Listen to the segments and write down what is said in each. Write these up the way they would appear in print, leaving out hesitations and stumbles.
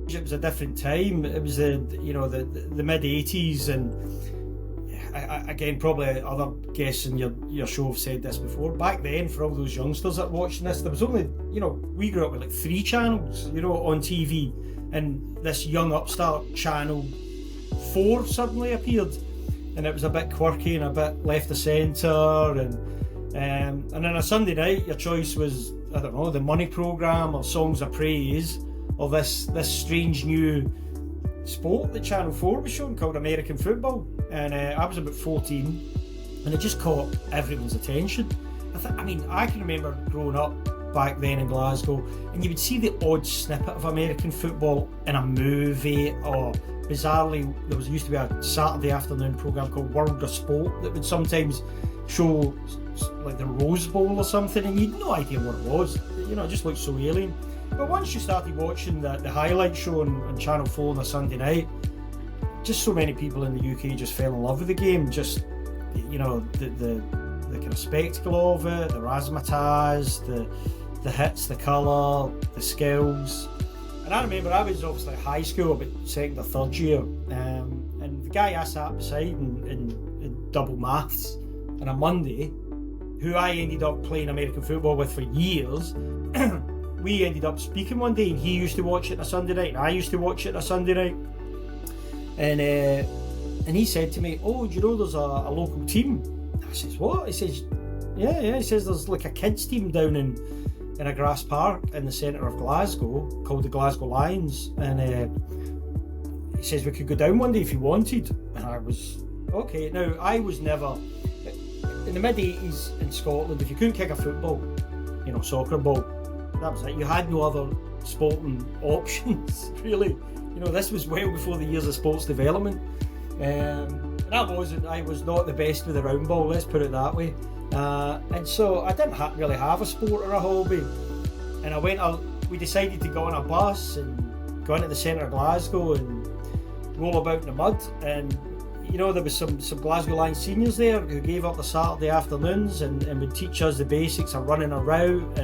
It was a different time. It was the mid '80s, and again, probably other guests in your show have said this before. Back then, for all those youngsters that were watching this, there was only, we grew up with like 3 channels, on TV, and this young upstart channel 4 suddenly appeared, and it was a bit quirky and a bit left of centre, and then a Sunday night, your choice was, I don't know, the Money Programme or Songs of Praise, or this strange new sport that Channel 4 was showing called American football. And I was about 14, and it just caught everyone's attention. I can remember growing up back then in Glasgow, and you would see the odd snippet of American football in a movie, or bizarrely there used to be a Saturday afternoon programme called World of Sport that would sometimes show like the Rose Bowl or something, and you had no idea what it was. It just looked so alien. But once you started watching the highlight show on Channel 4 on a Sunday night, just so many people in the UK just fell in love with the game. Just, the kind of spectacle of it, the razzmatazz, the hits, the colour, the skills. And I remember I was obviously at high school, about 2nd or 3rd year, and the guy I sat beside in double maths on a Monday, who I ended up playing American football with for years, we ended up speaking one day, and he used to watch it on a Sunday night, and I used to watch it on a Sunday night. And he said to me, "Oh, do you know there's a local team?" I says, "What?" He says, "Yeah." He says, "There's like a kids team down in a grass park in the centre of Glasgow called the Glasgow Lions." And he says we could go down one day if you wanted. And I was, okay. Now, I was never, in the mid-80s in Scotland, if you couldn't kick a football, soccer ball, that was it. You had no other sporting options, really. This was well before the years of sports development. And I was not the best with the round ball, let's put it that way. And so I didn't really have a sport or a hobby. And we decided to go on a bus and go into the centre of Glasgow and roll about in the mud. And, there was some Glasgow Lions seniors there who gave up the Saturday afternoons and would teach us the basics of running a route.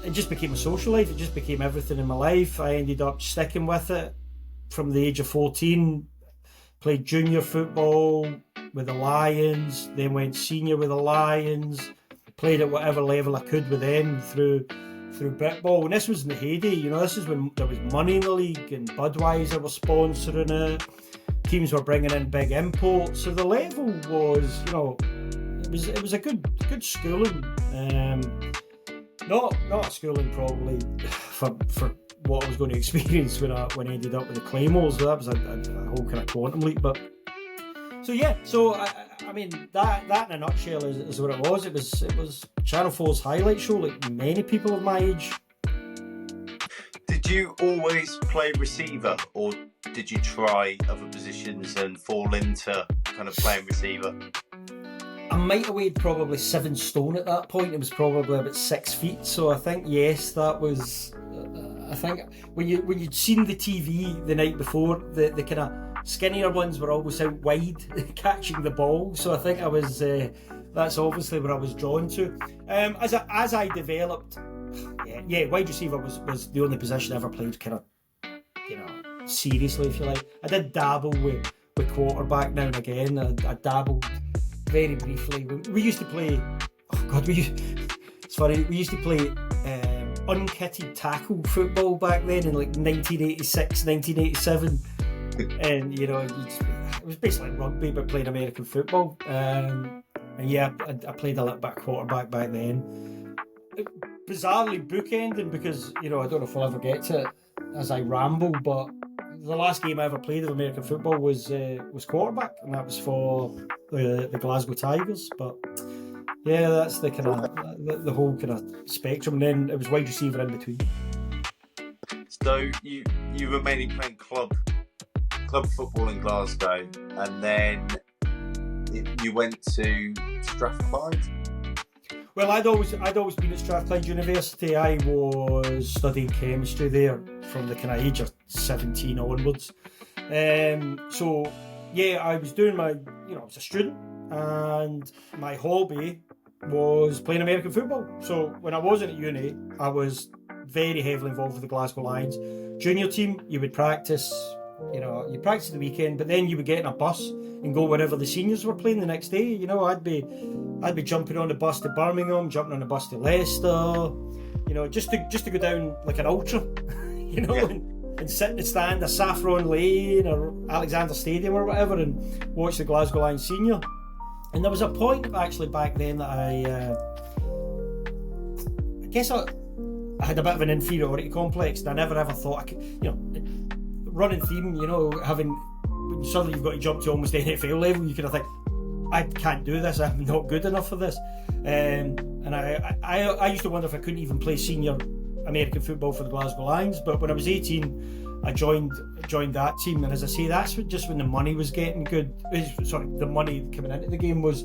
It just became a social life. It just became everything in my life. I ended up sticking with it from the age of 14. Played junior football with the Lions, then went senior with the Lions. Played at whatever level I could with them through Bitball. And this was in the heyday. This is when there was money in the league, and Budweiser was sponsoring it. Teams were bringing in big imports. So the level was, it was a good schooling. Not a schooling probably for what I was going to experience when I ended up with the Claymores. That was a whole kind of quantum leap. But so yeah, that in a nutshell is what it was. It was Channel 4's highlight show, like many people of my age. Did you always play receiver, or did you try other positions and fall into kind of playing receiver? I might have weighed probably 7 stone at that point. It was probably about 6 feet. So I think, yes, that was. I think when you'd seen the TV the night before, the kind of skinnier ones were always out wide catching the ball. So I think I was. That's obviously where I was drawn to. As I developed, wide receiver was the only position I ever played kind of, seriously, if you like. I did dabble with quarterback now and again. I dabbled very briefly. We used to play, it's funny, we used to play unkitted tackle football back then in like 1986, 1987. And, it was basically rugby but playing American football. And yeah, I played a little bit of quarterback back then. Bizarrely bookending because, I don't know if I'll ever get to it as I ramble, but the last game I ever played of American football was quarterback, and that was for the Glasgow Tigers. But yeah, that's the kind of the whole kind of spectrum. And then it was wide receiver in between. So you were mainly playing club football in Glasgow, and then you went to Strathclyde. Well, I'd always been at Strathclyde University. I was studying chemistry there from the kind of age of 17 onwards. So yeah, I was doing I was a student, and my hobby was playing American football. So when I wasn't at uni, I was very heavily involved with the Glasgow Lions. Junior team, you would practice, you practice the weekend, but then you would get in a bus and go wherever the seniors were playing the next day. I'd be jumping on the bus to Birmingham, jumping on the bus to Leicester, just to go down like an ultra, and sit in the stand at Saffron Lane or Alexander Stadium or whatever and watch the Glasgow Lions senior. And there was a point actually back then that I guess I had a bit of an inferiority complex, and I never ever thought I could, running theme, having suddenly you've got to jump to almost NFL level, you kind of think, I can't do this, I'm not good enough for this. And I used to wonder if I couldn't even play senior American football for the Glasgow Lions. But when I was 18, I joined that team, and as I say, that's just when the money was getting good. Sorry, the money coming into the game was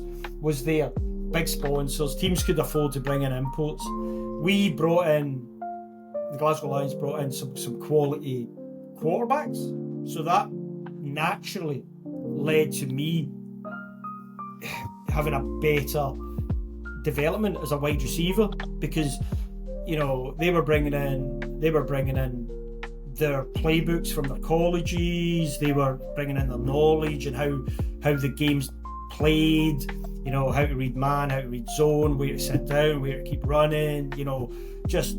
there. Big sponsors, teams could afford to bring in imports. The Glasgow Lions brought in some quality quarterbacks, so that naturally led to me having a better development as a wide receiver, because they were bringing in their playbooks from their colleges, they were bringing in their knowledge and how the game's played, how to read man, how to read zone, where to sit down, where to keep running, just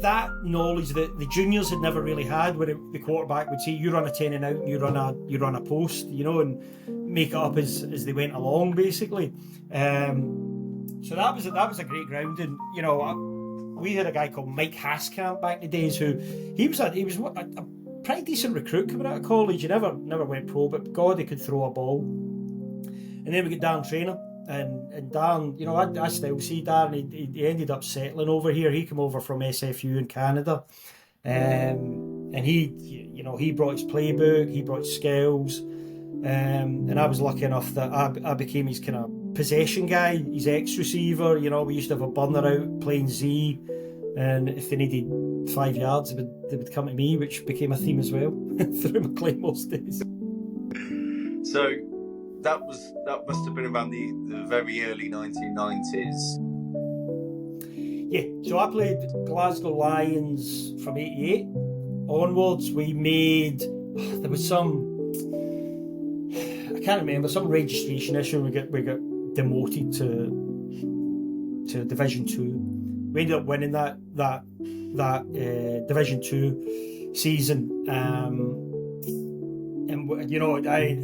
that knowledge that the juniors had never really had, where the quarterback would say, you run a 10 and out and you run a post, and make it up as they went along, basically. So that was a great grounding. We had a guy called Mike Haskamp back in the days, who he was a pretty decent recruit coming out of college. He never went pro, but God, he could throw a ball. And then we get Darren Trainer, and Darren, I still see Darren. He ended up settling over here. He came over from SFU in Canada, and he brought his playbook, he brought his skills, and I was lucky enough that I became his kind of possession guy, his ex-receiver. We used to have a burner out playing Z, and if they needed 5 yards, they would come to me, which became a theme as well through my Claymores days. So that must have been around the very early 1990s. Yeah, so I played Glasgow Lions from 88 onwards. We made, there was some, I can't remember, some registration issue. We got demoted to Division 2. We ended up winning that Division 2 season. And I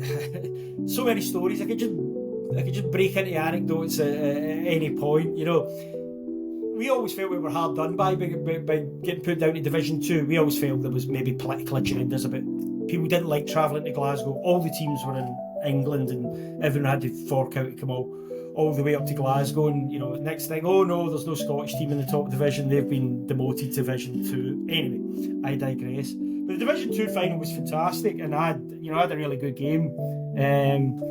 so many stories. I could just break into anecdotes at any point. We always felt we were hard done by getting put down to Division 2. We always felt there was maybe political agendas about people didn't like travelling to Glasgow. All the teams were in England, and everyone had to fork out to come all the way up to Glasgow. And next thing, oh no, there's no Scottish team in the top division. They've been demoted to Division 2. Anyway, I digress. But the Division 2 final was fantastic, and I had a really good game. And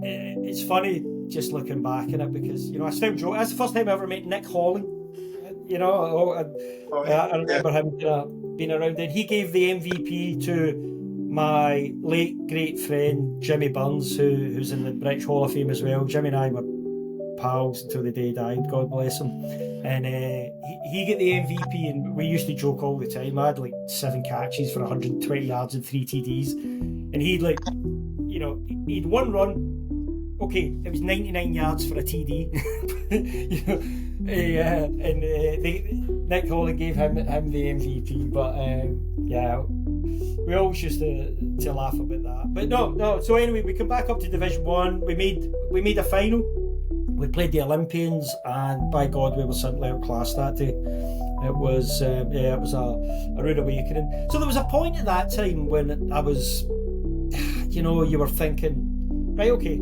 it's funny just looking back at it, because I still joke. That's the first time I ever met Nick Hawley. I remember him being around then. He gave the MVP to my late great friend Jimmy Burns, who's in the British Hall of Fame as well. Jimmy and I were pals until the day he died, God bless him. And he got the MVP, and we used to joke all the time. I had like 7 catches for 120 yards and 3 TDs, and he'd he'd one run. Okay, it was 99 yards for a TD. Nick Hawley gave him the MVP, but we always used to laugh about that. But no. So anyway, we come back up to Division 1. We made a final. We played the Olympians, and by God, we were simply outclassed that day. It was a rude awakening. So there was a point at that time when I was, you were thinking, right, okay,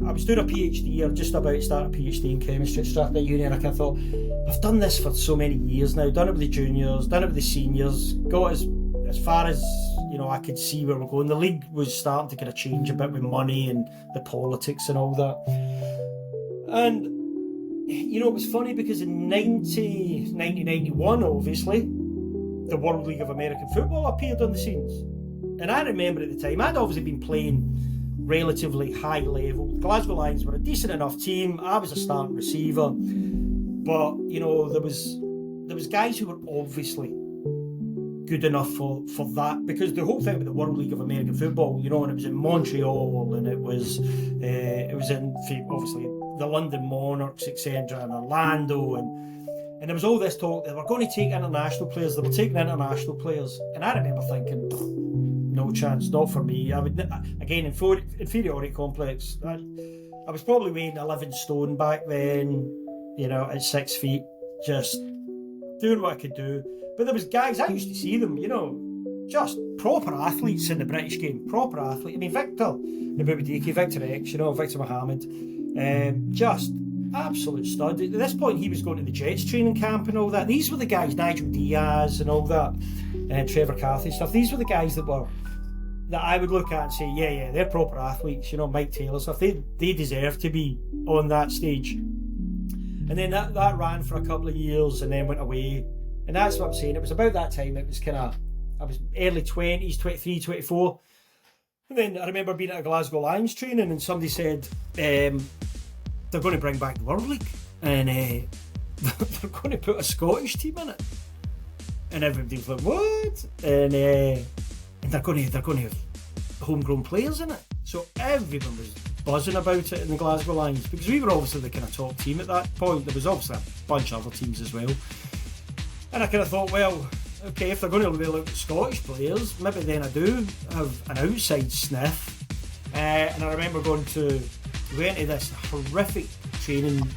I was doing a PhD, or just about to start a PhD in chemistry at Strathclyde Uni, and I kind of thought, I've done this for so many years now, done it with the juniors, done it with the seniors, got as far as I could see where we're going. The league was starting to kind of change a bit with money and the politics and all that. And it was funny because in 1991, obviously, the World League of American Football appeared on the scenes. And I remember at the time, I'd obviously been playing relatively high level. The Glasgow Lions were a decent enough team. I was a starting receiver. But you know, there was guys who were obviously good enough for that, because the whole thing with the World League of American Football, you know, and it was in Montreal, and it was in obviously the London Monarchs, etc., and Orlando, and there was all this talk they were going to take international players. They were taking international players, and I remember thinking, no chance, not for me. I would, again, inferiority complex. I was probably weighing 11 stone back then, you know, at 6 feet, just doing what I could do. But there was guys, I used to see them, you know, just proper athletes in the British game, proper athlete. I mean, Victor X, you know, Victor Mohammed, just absolute stud. At this point, he was going to the Jets training camp and all that. These were the guys, Nigel Diaz and all that, Trevor Carthy stuff. These were the guys that I would look at and say, yeah, they're proper athletes, you know, Mike Taylor stuff. They deserve to be on that stage. And then that ran for a couple of years and then went away. And that's what I'm saying. It was about that time. It was I was early 20s, 23, 24. And then I remember being at a Glasgow Lions training and somebody said, they're going to bring back the World League. And they're going to put a Scottish team in it. And everybody was like, what? And they're going to have homegrown players in it. So everyone was buzzing about it in the Glasgow Lions, because we were obviously the kind of top team at that point. There was obviously a bunch of other teams as well. And I kind of thought, well, okay, if they're going to really look at Scottish players, maybe then I do have an outside sniff. And I remember we went to this horrific training,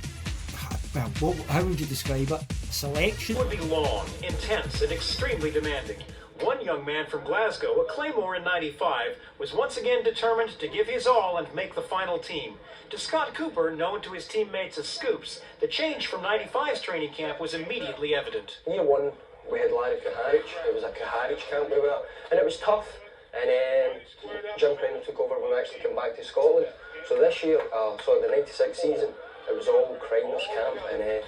well, how would you describe it? Selection? It would be long, intense, and extremely demanding. One young man from Glasgow, a Claymore in '95, was once again determined to give his all and make the final team. To Scott Couper, known to his teammates as Scoops, the change from '95's training camp was immediately evident. Year one, we had Larry Kaharic. It was a Kaharic camp we were at, and it was tough. And then Jim Crane took over when we actually came back to Scotland. So this year, the '96 season, it was all Crane's camp, and it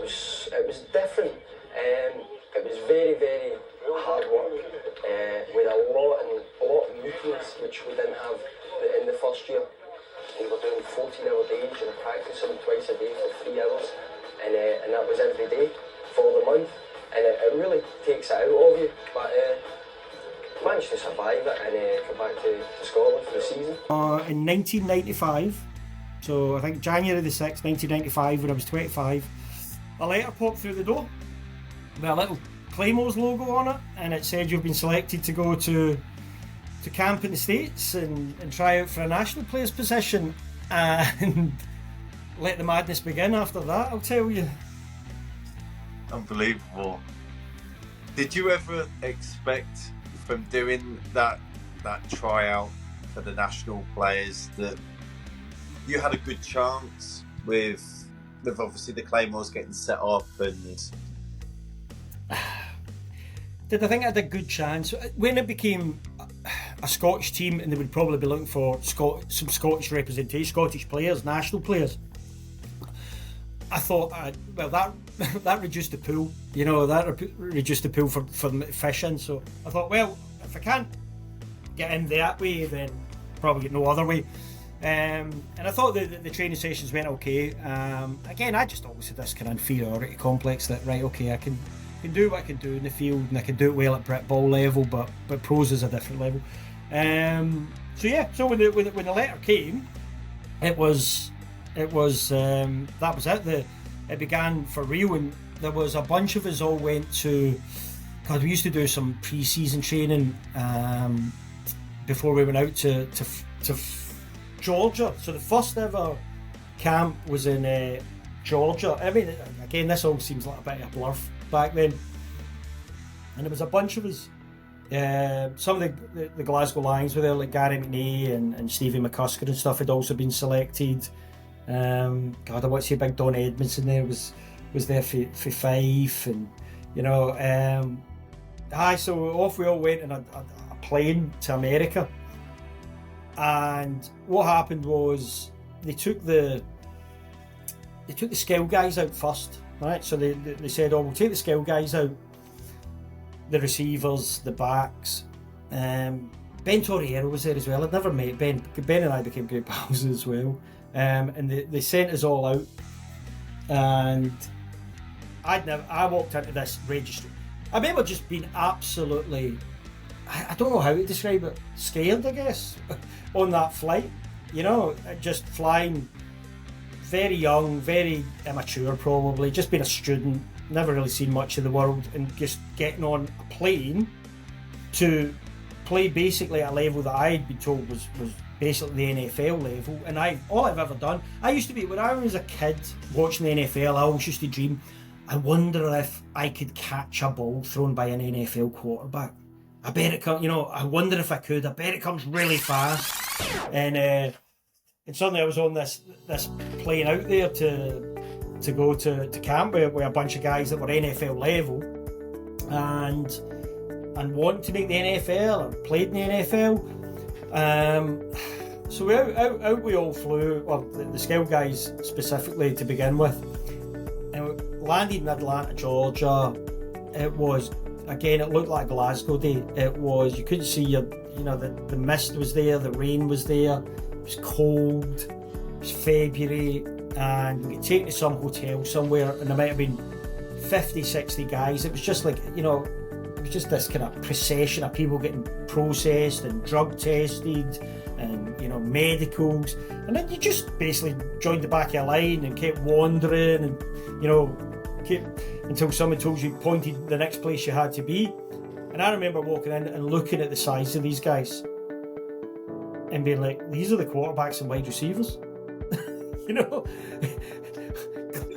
was different. It was very, very hard work with a lot of meetings which we didn't have in the first year. We were doing 14-hour days and practicing twice a day for 3 hours, and that was every day for the month, and it really takes it out of you. But managed to survive it and come back to Scotland for the season. In 1995, so I think January the 6th, 1995, when I was 25, a letter popped through the door with a little Claymores logo on it, and it said you've been selected to go to camp in the States and try out for a national player's position, and let the madness begin after that, I'll tell you. Unbelievable. Did you ever expect from doing that tryout for the national players that you had a good chance with obviously the Claymores getting set up? And did I think I had a good chance? When it became a Scottish team and they would probably be looking for some Scottish representation, Scottish players, national players, I thought, that reduced the pool, you know, that reduced the pool for them to fish in. So I thought, well, if I can't get in that way, then probably get no other way. And I thought the training sessions went okay. Again, I just always had this kind of inferiority complex that, right, okay, I can do what I can do in the field, and I can do it well at Brit Ball level, but pros is a different level. So when the letter came, it was that was it. It began for real, and there was a bunch of us all went to. God, we used to do some pre-season training before we went out to Georgia. So the first ever camp was in Georgia. I mean, again, this all seems like a bit of a blur back then. And there was a bunch of us. Some of the Glasgow Lions were there, like Gary McNee and Stevie McCusker and stuff had also been selected. God, I want to say big Don Edmondson there was there for Fife, and you know. So off we all went in a plane to America. And what happened was they took the skill guys out first, right? So they said, "Oh, we'll take the skill guys out, the receivers, the backs." Ben Torriero was there as well. I'd never met Ben. Ben and I became great pals as well. And they sent us all out and I walked into this registry. I remember just being absolutely, I don't know how to describe it, scared, I guess, on that flight. Just flying very young, very immature probably, just being a student, never really seen much of the world, and just getting on a plane to play basically at a level that I had been told was basically the NFL level. And all I've ever done, I used to be, when I was a kid watching the NFL, I always used to dream, I wonder if I could catch a ball thrown by an NFL quarterback. I bet it comes, I wonder if I could. I bet it comes really fast. And suddenly I was on this plane out there to go to camp with a bunch of guys that were NFL level and wanted to make the NFL or played in the NFL. So out we all flew, well, the Scout guys specifically to begin with. And we landed in Atlanta, Georgia. It was, again, it looked like a Glasgow day. It was, you couldn't see the mist was there, the rain was there, it was cold, it was February, and we got taken to some hotel somewhere, and there might have been 50, 60 guys. It was just like, it was just this kind of procession of people getting processed and drug tested and, medicals. And then you just basically joined the back of a line and kept wandering and, until someone told you, pointed the next place you had to be. And I remember walking in and looking at the size of these guys and being like, these are the quarterbacks and wide receivers.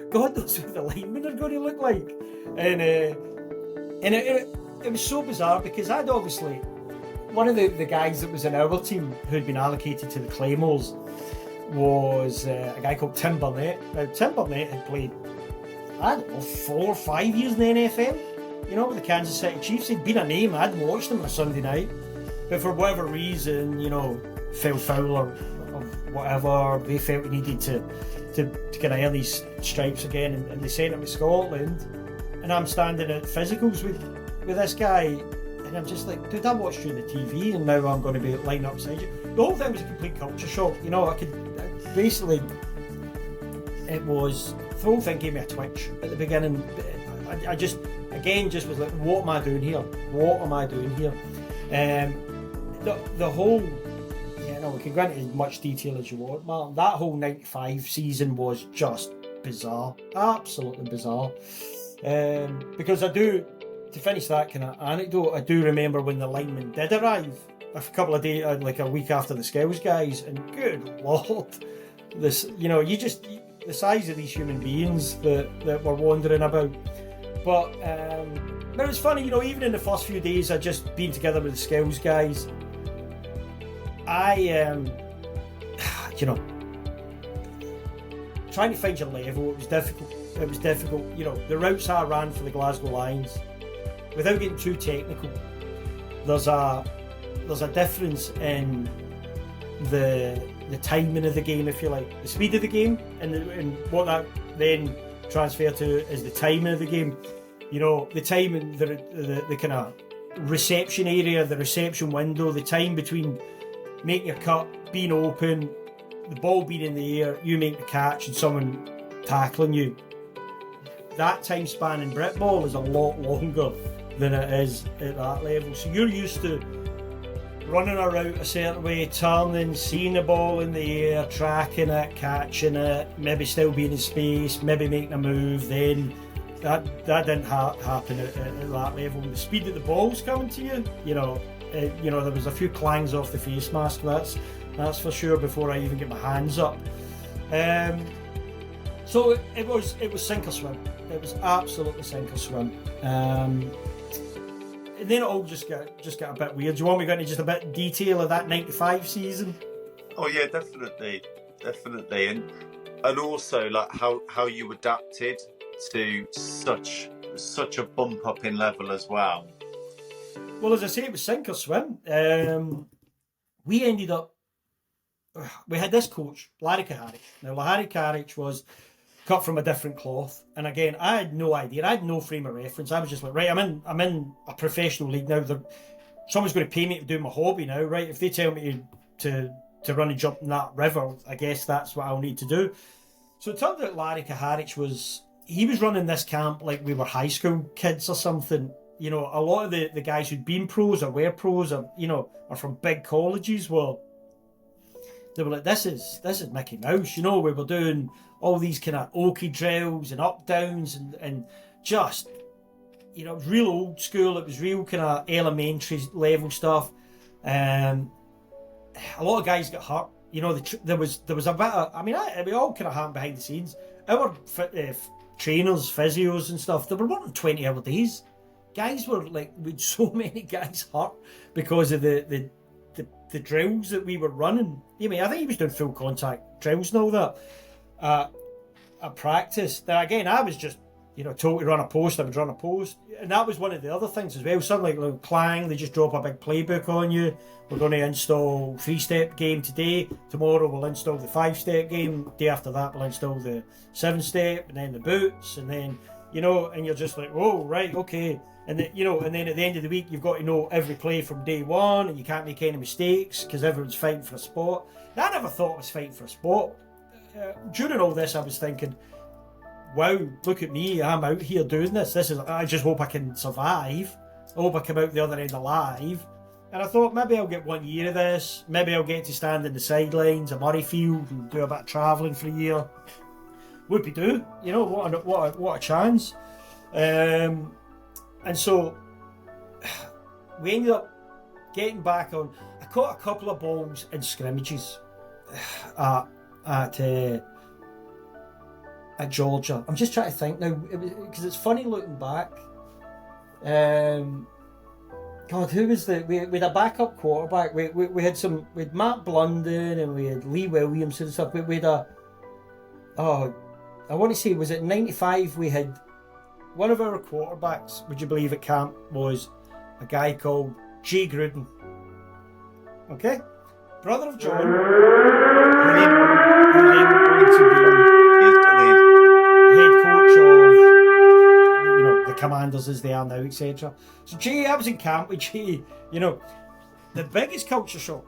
God knows what the linemen are going to look like. And it was so bizarre because I'd obviously, one of the guys that was in our team who'd been allocated to the Claymores was a guy called Tim Burnett. Now, Tim Burnett had played, I don't know, 4 or 5 years in the NFL, with the Kansas City Chiefs. He'd been a name, I'd watched him on a Sunday night, but for whatever reason, fell foul or whatever, they felt they needed to kind of earn these stripes again, and they sent him to Scotland, and I'm standing at physicals with this guy, and I'm just like, dude, I watched you on the TV, and now I'm going to be lining up beside you. The whole thing was a complete culture shock. The whole thing gave me a twitch at the beginning. I just was like, what am I doing here? The whole, we can go into as much detail as you want, Martin. That whole 95 season was just bizarre, absolutely bizarre. Because to finish that kind of anecdote, I do remember when the linemen did arrive a couple of days, like a week after the Scouts guys, and good lord, this, the size of these human beings that were wandering about. But it was funny, even in the first few days I'd just been together with the Scouts guys, trying to find your level, it was difficult. The routes I ran for the Glasgow Lions, without getting too technical, there's a difference in the timing of the game, if you like, the speed of the game, and what that then transfer to is the timing of the game. The timing, the kind of reception area, the reception window, the time between making your cut, being open, the ball being in the air, you make the catch, and someone tackling you. That time span in Brit ball is a lot longer than it is at that level. So you're used to running a route a certain way, turning, seeing the ball in the air, tracking it, catching it, maybe still being in space, maybe making a move. Then that didn't happen at that level. The speed that the ball's coming to you, there was a few clangs off the face mask, that's for sure, before I even get my hands up. So it was sink or swim. It was absolutely sink or swim. And then it all just got a bit weird. Do you want me to go into just a bit of detail of that 95 season? Oh yeah, definitely, and also like how you adapted to such a bump up in level as well. Well, as I say, it was sink or swim. We ended up, we had this coach, Larry Kaharic. Now, Larry Kaharic was cut from a different cloth, and again, I had no idea. I had no frame of reference. I was just like, right, I'm in a professional league now. Someone's going to pay me to do my hobby now, right? If they tell me to run and jump in that river, I guess that's what I'll need to do. So it turned out Larry Kaharic was running this camp like we were high school kids or something. You know, a lot of the guys who'd been pros or were pros or, you know, are from big colleges they were like, this is Mickey Mouse, you know. We were doing all these kind of oaky drills and up downs and just, you know, it was real old school. It was real kind of elementary level stuff. A lot of guys got hurt. You know, there was a bit of, I mean, we all kind of happened behind the scenes. Our trainers, physios and stuff, they were working 20-hour days. Guys were like, with so many guys hurt because of the drills that we were running. I mean, I think he was doing full contact drills and all that at practice. Now again, I was just, you know, told to run a post. I would run a post, and that was one of the other things as well. Something like Clang, they just drop a big playbook on you. We're going to install 3-step game today. Tomorrow we'll install the 5-step game. Day after that we'll install the 7-step, and then the boots, and then, you know, and you're just like, whoa, right, okay. And then, you know, and then at the end of the week, you've got to know every play from day one, and you can't make any mistakes because everyone's fighting for a spot. And I never thought I was fighting for a spot. During all this, I was thinking, wow, look at me, I'm out here doing this. I just hope I can survive. I hope I come out the other end alive. And I thought, maybe I'll get 1 year of this. Maybe I'll get to stand in the sidelines of Murrayfield and do a bit of travelling for a year. Whoopie do, you know, what a chance. And so we ended up getting back on. I caught a couple of balls in scrimmages at Georgia. I'm just trying to think now, because it's funny looking back. God, who was we had a backup quarterback. We had Matt Blunden and we had Lee Williamson and stuff. We had I want to say, was it 95? We had one of our quarterbacks, would you believe, at camp was a guy called Jay Gruden. Okay? Brother of John. Who then went to be head coach of, you know, the Commanders as they are now, etc. So Jay, I was in camp with Jay. You know, the biggest culture shock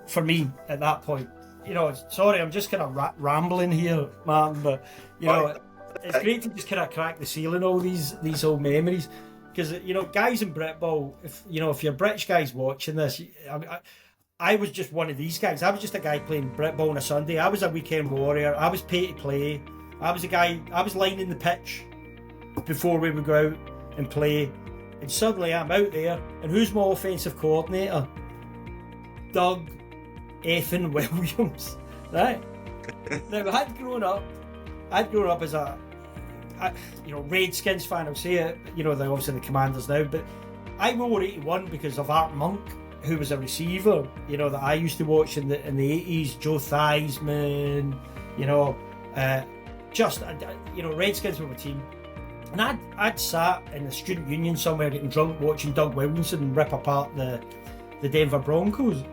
for me at that point, you know, sorry, I'm just kind of rambling here, man, but, you know, it's great to just kind of crack the ceiling all these old memories, because, you know, guys in Brit Ball, if you're British guys watching this, I was just one of these guys. I was just a guy playing Brit Ball on a Sunday. I was a weekend warrior. I was paid to play. I was a guy. I was lining the pitch before we would go out and play, and suddenly I'm out there, and who's my offensive coordinator? Doug effing Williams, right? Now, I'd grown up as a Redskins fan. I'll say it. You know, they're obviously the Commanders now, but I wore 81 because of Art Monk, who was a receiver, you know, that I used to watch in the 80s. Joe Theismann, you know, Redskins were my team. And I'd sat in the student union somewhere getting drunk watching Doug Williamson rip apart the Denver Broncos.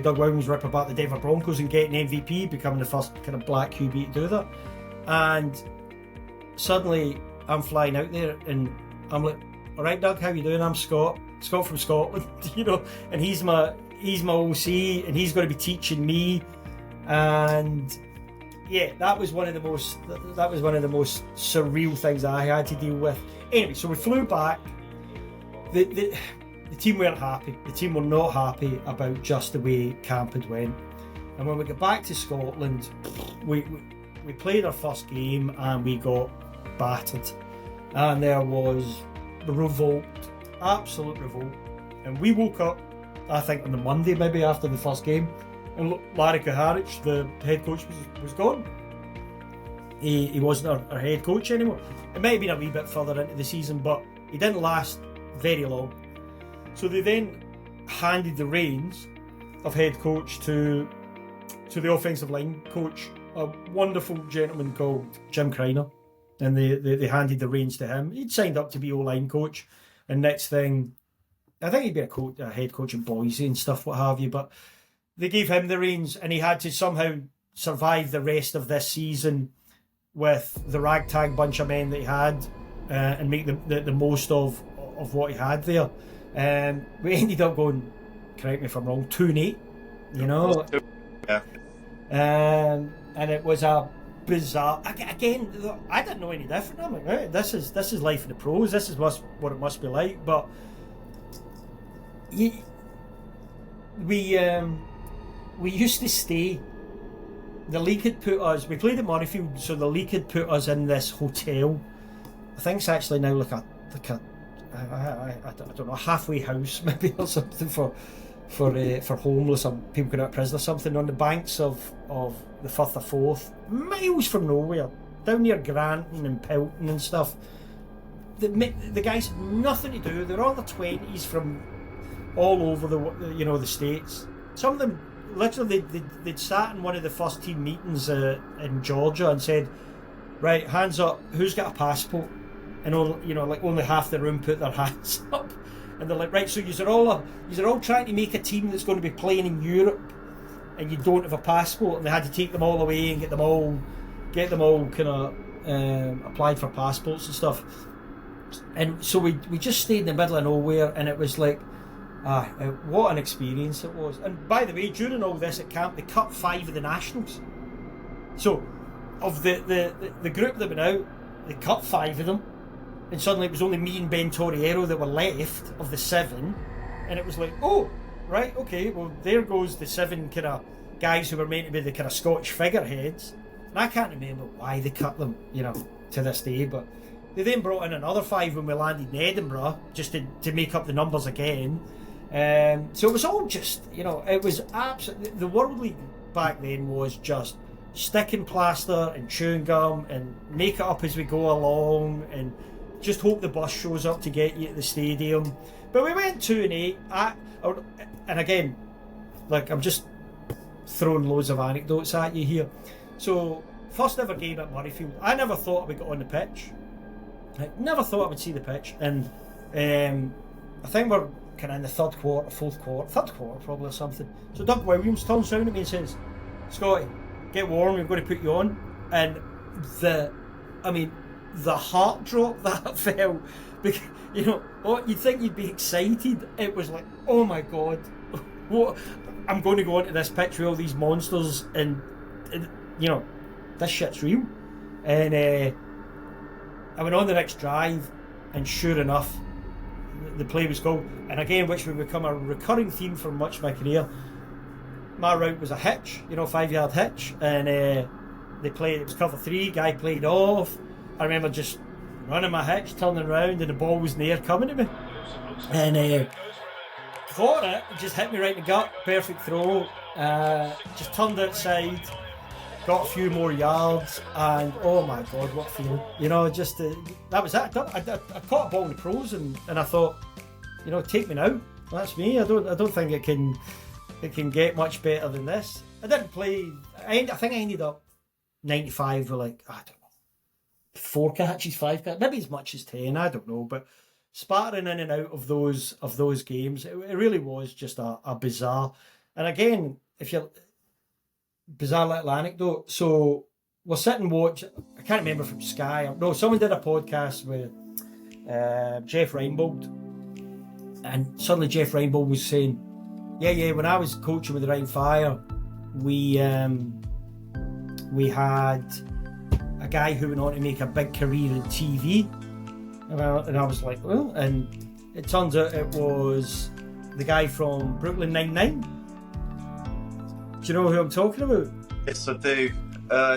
Doug Williams rip apart the Denver Broncos and getting MVP, becoming the first kind of black QB to do that. And suddenly I'm flying out there and I'm like, all right, Doug, how you doing? I'm Scott from Scotland, you know, and he's my OC, and he's going to be teaching me. And yeah, that was one of the most surreal things I had to deal with. Anyway, so we flew back. The team weren't happy. The team were not happy about just the way camp had went. And when we got back to Scotland, we played our first game and we got battered. And there was revolt, absolute revolt. And we woke up, I think on the Monday maybe after the first game, and Larry Kaharic, the head coach, was gone. He wasn't our head coach anymore. It might have been a wee bit further into the season, but he didn't last very long. So they then handed the reins of head coach to the offensive line coach, a wonderful gentleman called Jim Kreiner. And they handed the reins to him. He'd signed up to be O-line coach, and next thing, I think he'd be a head coach in Boise and stuff, what have you, but they gave him the reins, and he had to somehow survive the rest of this season with the ragtag bunch of men that he had, and make the most of what he had there. We ended up going, correct me if I'm wrong, 2-8, you know. Yeah. And it was a bizarre. Again, I didn't know any different. I'm like, right, this is life in the pros. This is what it must be like. But we used to stay. The league had put us. We played at Murrayfield, so the league had put us in this hotel. I think it's actually now like a I don't know, a halfway house maybe or something for homeless or people going out of prison or something, on the banks of the Firth of Forth, miles from nowhere, down near Granton and Pelton and stuff. The guys had nothing to do. They're all in their 20s from all over the states. Some of them literally they'd sat in one of the first team meetings in Georgia and said, right, hands up, who's got a passport? And only half the room put their hands up, and they're like, right, so you're all trying to make a team that's going to be playing in Europe, and you don't have a passport, and they had to take them all away and get them all kind of applied for passports and stuff. And so we just stayed in the middle of nowhere, and it was like, what an experience it was. And by the way, during all this at camp, they cut 5 of the nationals. So of the group that went out, they cut 5 of them. And suddenly it was only me and Ben Torriero that were left of the 7, and it was like, oh, right, okay, well, there goes the 7 kind of guys who were meant to be the kind of Scottish figureheads. And I can't remember why they cut them, to this day, but they then brought in another 5 when we landed in Edinburgh, just to make up the numbers again. So it was all just, it was absolutely, the World League back then was just stick and plaster and chewing gum and make it up as we go along and just hope the bus shows up to get you at the stadium. But we went 2-8. And again, like, I'm just throwing loads of anecdotes at you here. So, first ever game at Murrayfield. I never thought I would get on the pitch. I never thought I would see the pitch. And I think we're kind of in the third quarter probably or something. So Doug Williams turns around at me and says, Scotty, get warm, we're going to put you on. And the heart drop that I felt, because you'd think you'd be excited. It was like, oh my god, what, I'm going to go onto this pitch with all these monsters, and this shit's real. And I went on the next drive, and sure enough, the play was called, and again, which would become a recurring theme for much of my career. My route was a hitch, 5-yard hitch, and they played, it was cover 3, guy played off. I remember just running my hitch, turning around, and the ball was near coming to me. And caught it, just hit me right in the gut, perfect throw. Just turned outside, got a few more yards, and oh my god, what a feeling. That was it. I caught a ball in the pros, and I thought, take me now. That's me. I don't think it can get much better than this. I didn't play. I think I ended up 95 with, like, I don't know, 4 catches, 5 catches, maybe as much as 10, I don't know, but sparring in and out of those games, it really was just a bizarre. And again, bizarre little anecdote. So we're sitting watch. I can't remember from Sky. No, someone did a podcast with Jeff Reinbold, and suddenly Jeff Reinbold was saying, yeah, when I was coaching with the Rhine Fire, we had a guy who went on to make a big career in TV, and I was like, well, and it turns out it was the guy from Brooklyn Nine-Nine. Do you know who I'm talking about? Yes, I do.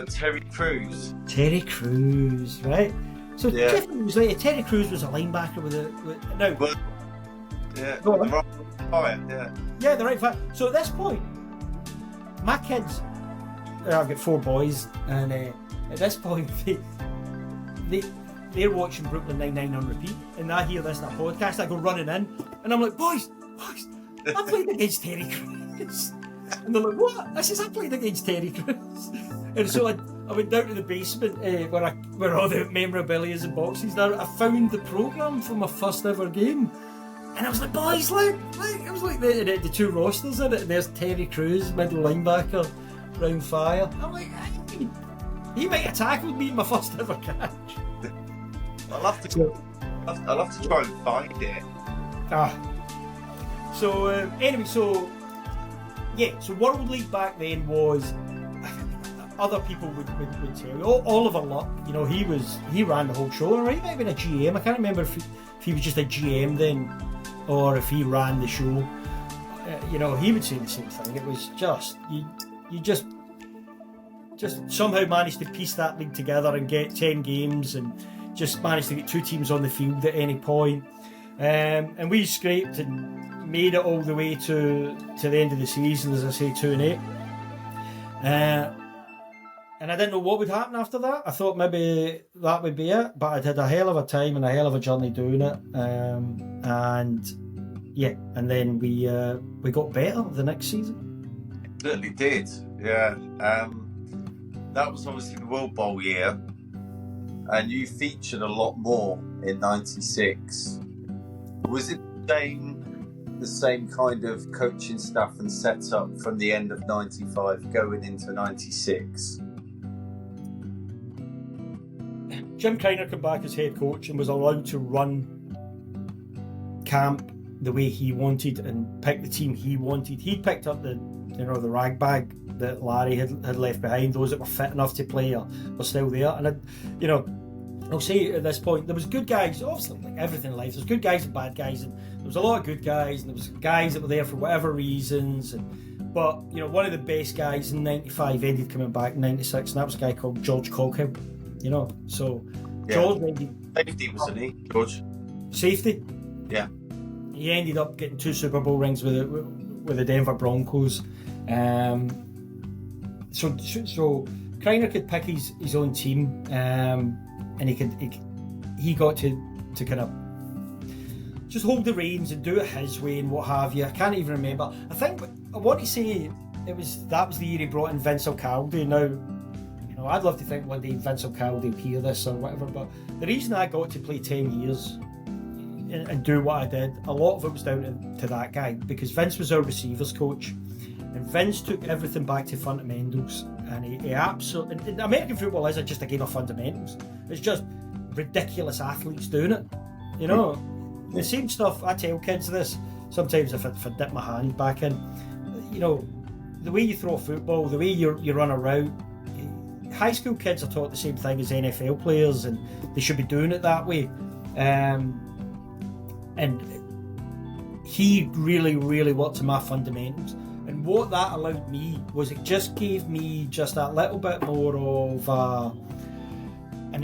Terry Crews. Terry Crews, right? So yeah. Terry Crews was a linebacker with now. Well, yeah, the right fire, yeah. Yeah, the right fire. So at this point, my kids, I've got 4 boys, and at this point, they're watching Brooklyn Nine-Nine on repeat, and I hear this in a podcast. I go running in, and I'm like, boys, I played against Terry Crews. And they're like, what? I says, I played against Terry Crews. And so I went down to the basement where all the memorabilia and boxes are. I found the programme for my first ever game. And I was like, boys, look. It was like the 2 rosters in it, and there's Terry Crews, middle linebacker, Rhine Fire. I'm like, he might have tackled me in my first ever catch. I'll have to try and find it. So anyway, so World League back then was other people would tell you. Oliver Luck, you know, he ran the whole show, or he might have been a GM. I can't remember if he was just a GM then, or if he ran the show. You know, he would say the same thing. It was just you just somehow managed to piece that league together and get 10 games and just managed to get 2 teams on the field at any point. And we scraped and made it all the way to the end of the season, as I say, 2-8. And I didn't know what would happen after that. I thought maybe that would be it, but I'd had a hell of a time and a hell of a journey doing it. And then we got better the next season. Certainly did, yeah. That was obviously the World Bowl year, and you featured a lot more in '96. Was it the same kind of coaching staff and setup from the end of '95 going into '96? Jim Kreiner came back as head coach and was allowed to run camp the way he wanted and pick the team he wanted. He'd picked up the rag bag that Larry had left behind. Those that were fit enough to play were still there. And I'll say at this point, there was good guys, obviously, like everything in life, there's good guys and bad guys, and there was a lot of good guys, and there was guys that were there for whatever reasons. But one of the best guys in '95 ended coming back in '96, and that was a guy called George Coghill. So yeah. George ended Safety, wasn't he, George? Safety. Yeah. He ended up getting 2 Super Bowl rings with the Denver Broncos. So Kreiner could pick his own team, and he got to kind of just hold the reins and do it his way and what have you. I can't even remember. I want to say that was the year he brought in Vince Alcalde. Now, I'd love to think one day Vince Alcalde will hear this or whatever, but the reason I got to play 10 years and do what I did, a lot of it was down to that guy, because Vince was our receivers coach, and Vince took everything back to fundamentals, and he absolutely... And American football isn't just a game of fundamentals, it's just ridiculous athletes doing it. The same stuff, I tell kids this sometimes if I dip my hand back in, the way you throw a football, the way you run a route, high school kids are taught the same thing as NFL players, and they should be doing it that way. And he really, really worked on my fundamentals. And what that allowed me was it just gave me just that little bit more of not an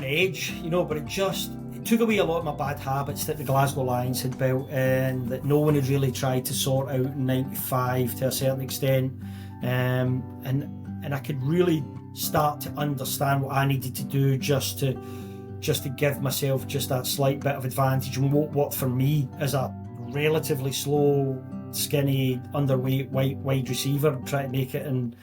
edge, but it took away a lot of my bad habits that the Glasgow Lions had built in, that no one had really tried to sort out in '95 to a certain extent. And I could really start to understand what I needed to do just to give myself just that slight bit of advantage, and what worked for me as a relatively slow, skinny, underweight wide receiver, trying to make it in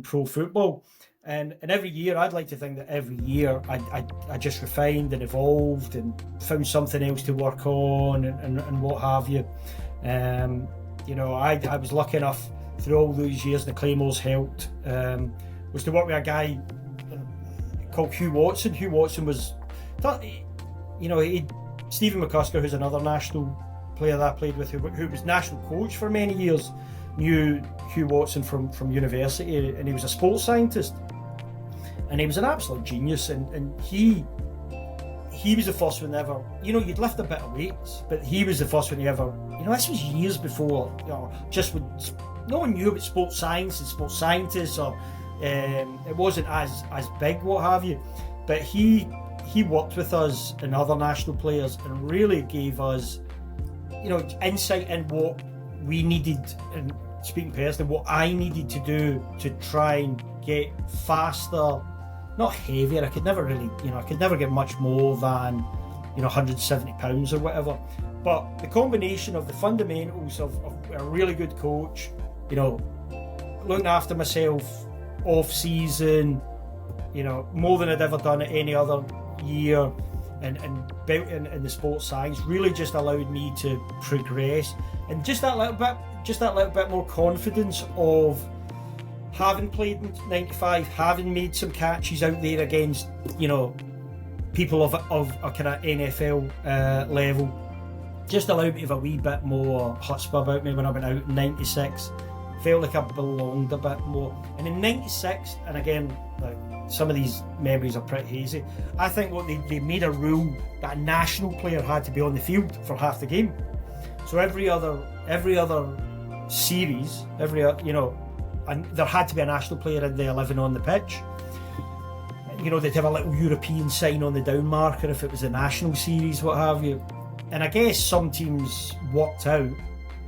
pro football. And every year, I'd like to think that every year I just refined and evolved and found something else to work on and what have you. I was lucky enough through all those years, the Claymores helped, was to work with a guy called Hugh Watson. Hugh Watson was, Stephen McCusker, who's another national player that I played with, who was national coach for many years, knew Hugh Watson from university, and he was a sports scientist, and he was an absolute genius, and he was the first one ever, you'd lift a bit of weights, but he was the first one ever, this was years before, no one knew about sports science and sports scientists, or it wasn't as big, what have you, but he worked with us and other national players and really gave us insight in what we needed, and speaking personally, what I needed to do to try and get faster, not heavier. I could never really, I could never get much more than 170 pounds or whatever, but the combination of the fundamentals of a really good coach, looking after myself off season, more than I'd ever done at any other year, and built in the sports science, really just allowed me to progress, and just that little bit more confidence of having played in '95, having made some catches out there against people of a kind of NFL level, just allowed me to have a wee bit more chutzpah about me when I went out in '96 felt like I belonged a bit more. And in '96, and again, like, some of these memories are pretty hazy, I think what they made a rule that a national player had to be on the field for half the game. So every other series, and there had to be a national player in the 11 on the pitch. They'd have a little European sign on the down marker if it was a national series, what have you. And I guess some teams worked out,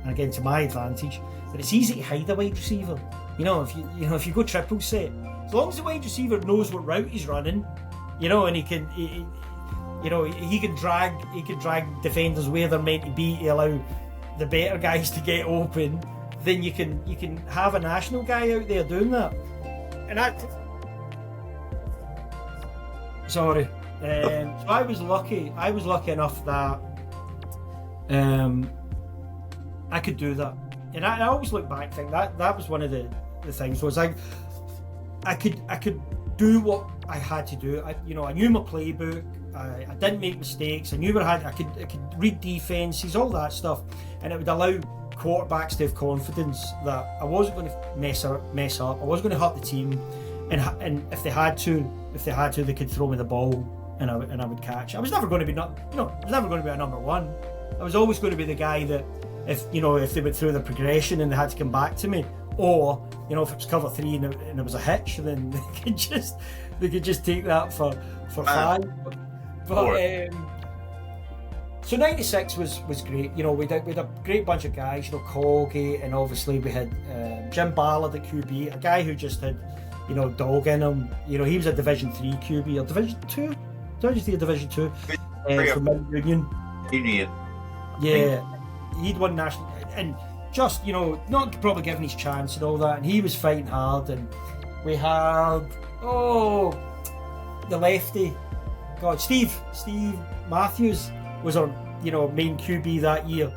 and again to my advantage, that it's easy to hide a wide receiver. If you go triple set, as long as the wide receiver knows what route he's running, and he can drag defenders where they're meant to be to allow the better guys to get open, then you can have a national guy out there doing that. And so I was lucky enough that I could do that. And I always look back and think that was one of the things, was I could do what I had to do. I knew my playbook. I didn't make mistakes. I knew what I could read defences, all that stuff, and it would allow quarterbacks to have confidence that I wasn't going to mess up. I wasn't going to hurt the team, and if they had to, they could throw me the ball and I would catch. I was never going to be I was never going to be a number one. I was always going to be the guy that if they went through the progression and they had to come back to me, or if it was cover 3 and it was a hitch, then they could just take that for 5. But so '96 was great. We had a great bunch of guys. Colgate, and obviously we had Jim Ballard at QB, a guy who just had dog in him. He was a Division 3 QB or Division 2. Division 2 from Mount Union. Yeah, he'd won national, and just not probably given his chance and all that, and he was fighting hard. And we had the lefty, Steve Matthews was our main QB that year,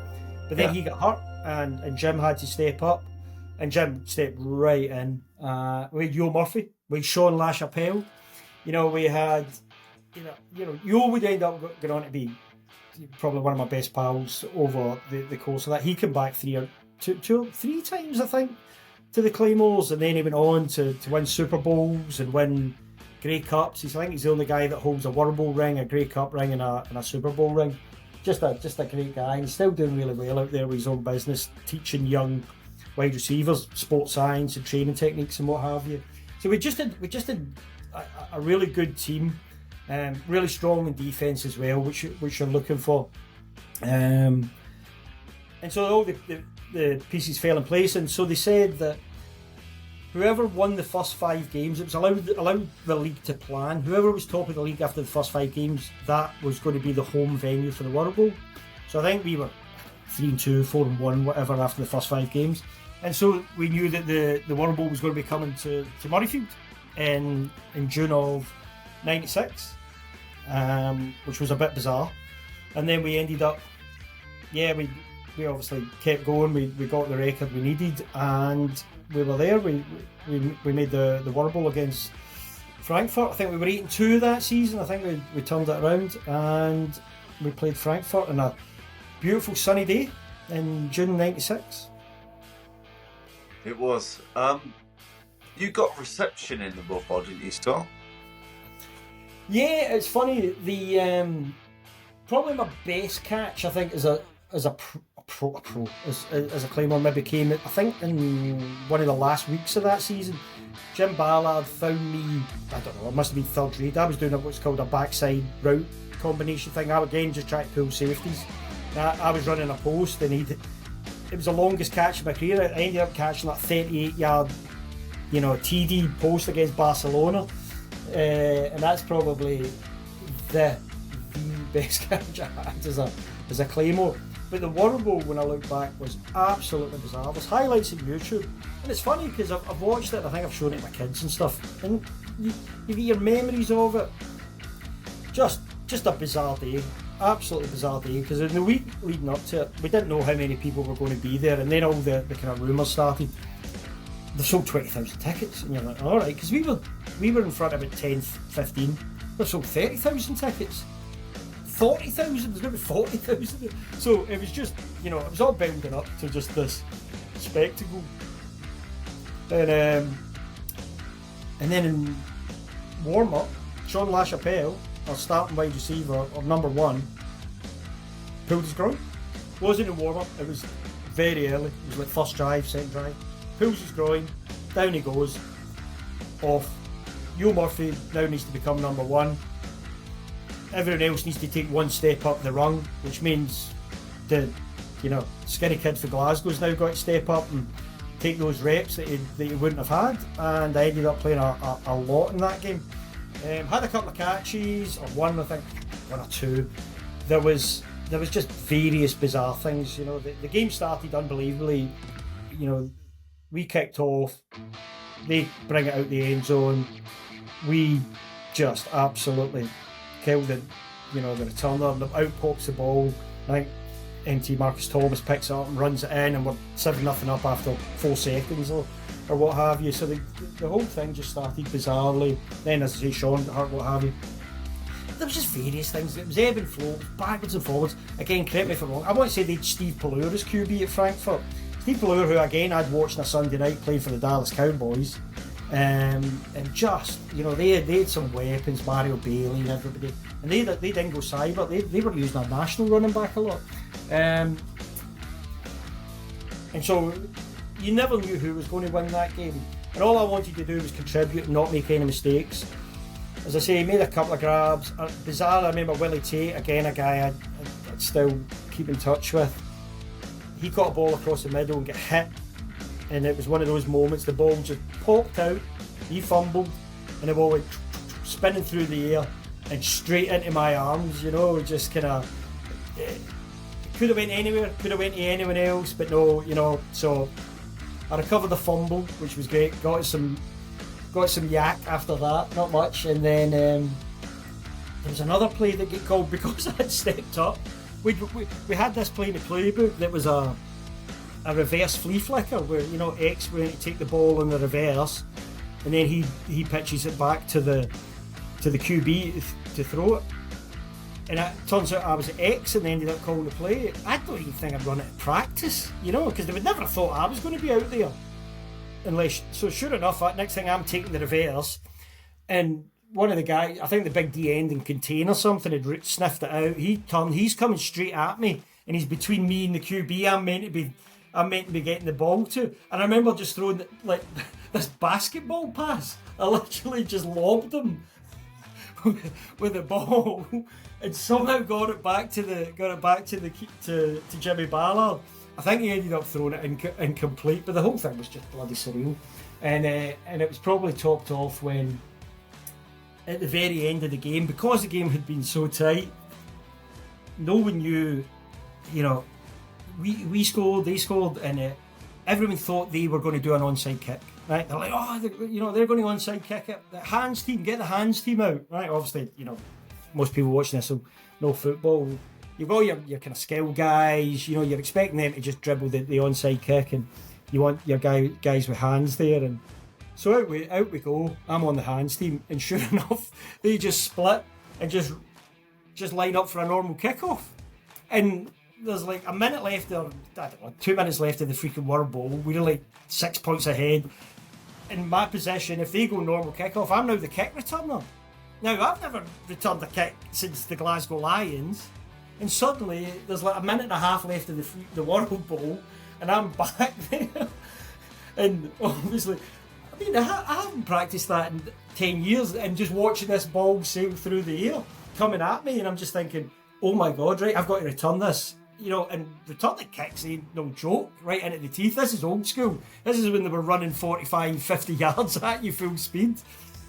but then he got hurt, and Jim had to step up, and Jim stepped right in. We had Yo Murphy, we had Sean LaChapelle. We had Yo would end up going on to be probably one of my best pals over the course of that. He came back 3 times, I think, to the Claymores, and then he went on to win Super Bowls and win Grey Cups. I think he's the only guy that holds a World Bowl ring, a Grey Cup ring, and a Super Bowl ring. Just a great guy, and he's still doing really well out there with his own business, teaching young wide receivers sports science and training techniques and what have you. So we just had a really good team, really strong in defence as well, which you're looking for. And so all the pieces fell in place, and so they said that whoever won the first 5 games, it was allowed the league to plan. Whoever was top of the league after the first 5 games, that was going to be the home venue for the World Bowl. So I think we were 3-2, 4-1, whatever after the first 5 games. And so we knew that the World Bowl was going to be coming to Murrayfield in June of '96, which was a bit bizarre. And then we ended up, we obviously kept going. We got the record we needed, and we were there. We made the World Bowl against Frankfurt. I think we were 8-2 that season. I think we turned it around, and we played Frankfurt on a beautiful sunny day in June '96. It was. You got reception in the Buffalo, didn't you, Scott? Yeah, it's funny. The probably my best catch, I think, as a Claymore maybe came, I think, in one of the last weeks of that season. Jim Ballard found me, I don't know, it must have been third grade. I was doing what's called a backside route combination thing. I again just tried to pull safeties. I was running a post, and it was the longest catch of my career. I ended up catching that 38-yard, TD post against Barcelona, and that's probably the best catch I had as a Claymore. But the World Bowl, when I look back, was absolutely bizarre. There's highlights on YouTube, and it's funny because I've watched it. I think I've shown it to my kids and stuff, and you get your memories of it. Just a bizarre day, absolutely bizarre day. Because in the week leading up to it, we didn't know how many people were going to be there, and then all the kind of rumours started. They sold 20,000 tickets, and you're like, all right, because we were in front of about 10, 15. They sold 30,000 tickets. 40,000, there's going to be 40,000. So it was just, it was all bounding up to just this spectacle. And then in warm-up, Sean LaChapelle, our starting wide receiver, or number one, pulled his groin. Wasn't in warm-up, it was very early. It was like first drive, second drive. Pulls his groin, down he goes, off. Yo Murphy now needs to become number one. Everyone else needs to take one step up the rung, which means the skinny kid for Glasgow's now got to step up and take those reps that he wouldn't have had, and I ended up playing a lot in that game. Had a couple of catches, or one, I think, one or two. There was just various bizarre things. The game started unbelievably. We kicked off, they bring it out the end zone, we just absolutely killed the returner, out pops the ball. I think empty Marcus Thomas picks it up and runs it in, and we're 7-0 up after 4 seconds or what have you. So the whole thing just started bizarrely. Then, as I say, Sean got hurt, what have you. There was just various things. It was ebb and flow, backwards and forwards. Again, correct me if I'm wrong, I want to say they'd Steve Pelleur as QB at Frankfurt. Steve Pelleur, who again I'd watched on a Sunday night playing for the Dallas Cowboys. And just, they had some weapons, Mario Bailey and everybody. And they didn't go cyber, they were using our national running back a lot. And so you never knew who was going to win that game. And all I wanted to do was contribute and not make any mistakes. As I say, he made a couple of grabs. Bizarre, I remember Willie Tate, again a guy I'd still keep in touch with. He caught a ball across the middle and got hit. And it was one of those moments, the ball just popped out, he fumbled, and the ball went spinning through the air and straight into my arms, just kind of... Could have went anywhere, could have went to anyone else, but no, so I recovered the fumble, which was great, got some yak after that, not much, and then there was another play that got called because I had stepped up. We had this play in the playbook that was a reverse flea flicker where X went to take the ball in the reverse, and then he pitches it back to the QB to throw it, and it turns out I was at X and they ended up calling the play. I don't even think I'd run it in practice, because they would never have thought I was going to be out there so sure enough, next thing I'm taking the reverse, and one of the guys, I think the big D end in contain or something, had sniffed it out. He turned, he's coming straight at me, and he's between me and the QB I'm meant to be getting the ball to. And I remember just throwing like this basketball pass. I literally just lobbed him with the ball and somehow got it back to Jimmy Ballard. I think he ended up throwing it incomplete, but the whole thing was just bloody surreal. And it was probably topped off when, at the very end of the game, because the game had been so tight, no one knew, we scored, they scored, and everyone thought they were going to do an onside kick. Right? They're like, they're going to onside kick it. The hands team, get the hands team out. Right? Obviously, most people watching this will know football. You've got your kind of skill guys, you're expecting them to just dribble the onside kick, and you want your guys with hands there. And so out we go. I'm on the hands team, and sure enough, they just split and just line up for a normal kickoff. And there's like a minute left, or I don't know, 2 minutes left of the freaking World Bowl. We're like 6 points ahead. In my position, if they go normal kickoff, I'm now the kick returner. Now, I've never returned a kick since the Glasgow Lions, and suddenly there's like a minute and a half left of the World Bowl, and I'm back there. And obviously, I haven't practiced that in 10 years, and just watching this ball sail through the air, coming at me, and I'm just thinking, oh my God, right, I've got to return this. And returning kicks ain't no joke, right into the teeth. This is old school. This is when they were running 45, 50 yards at you full speed.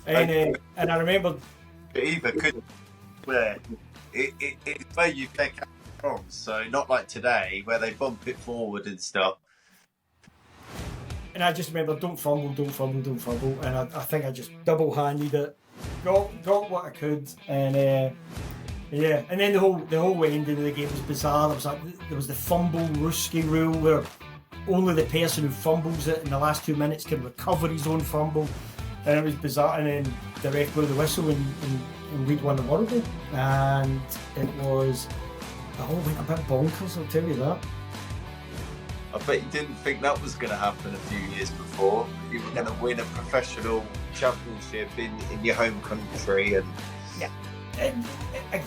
And I remember... Either could... It's where you take out from, so not like today, where they bump it forward and stuff. And I just remember, don't fumble. And I think I just double-handed it. Got what I could, and... yeah, and then the whole ending of the game was bizarre. There was the fumble Ruski rule where only the person who fumbles it in the last 2 minutes can recover his own fumble, and it was bizarre. And then the ref blew the whistle and we'd won the World Bowl, and it went a bit bonkers, I'll tell you that. I bet you didn't think that was going to happen a few years before. You were going to win a professional championship in your home country, and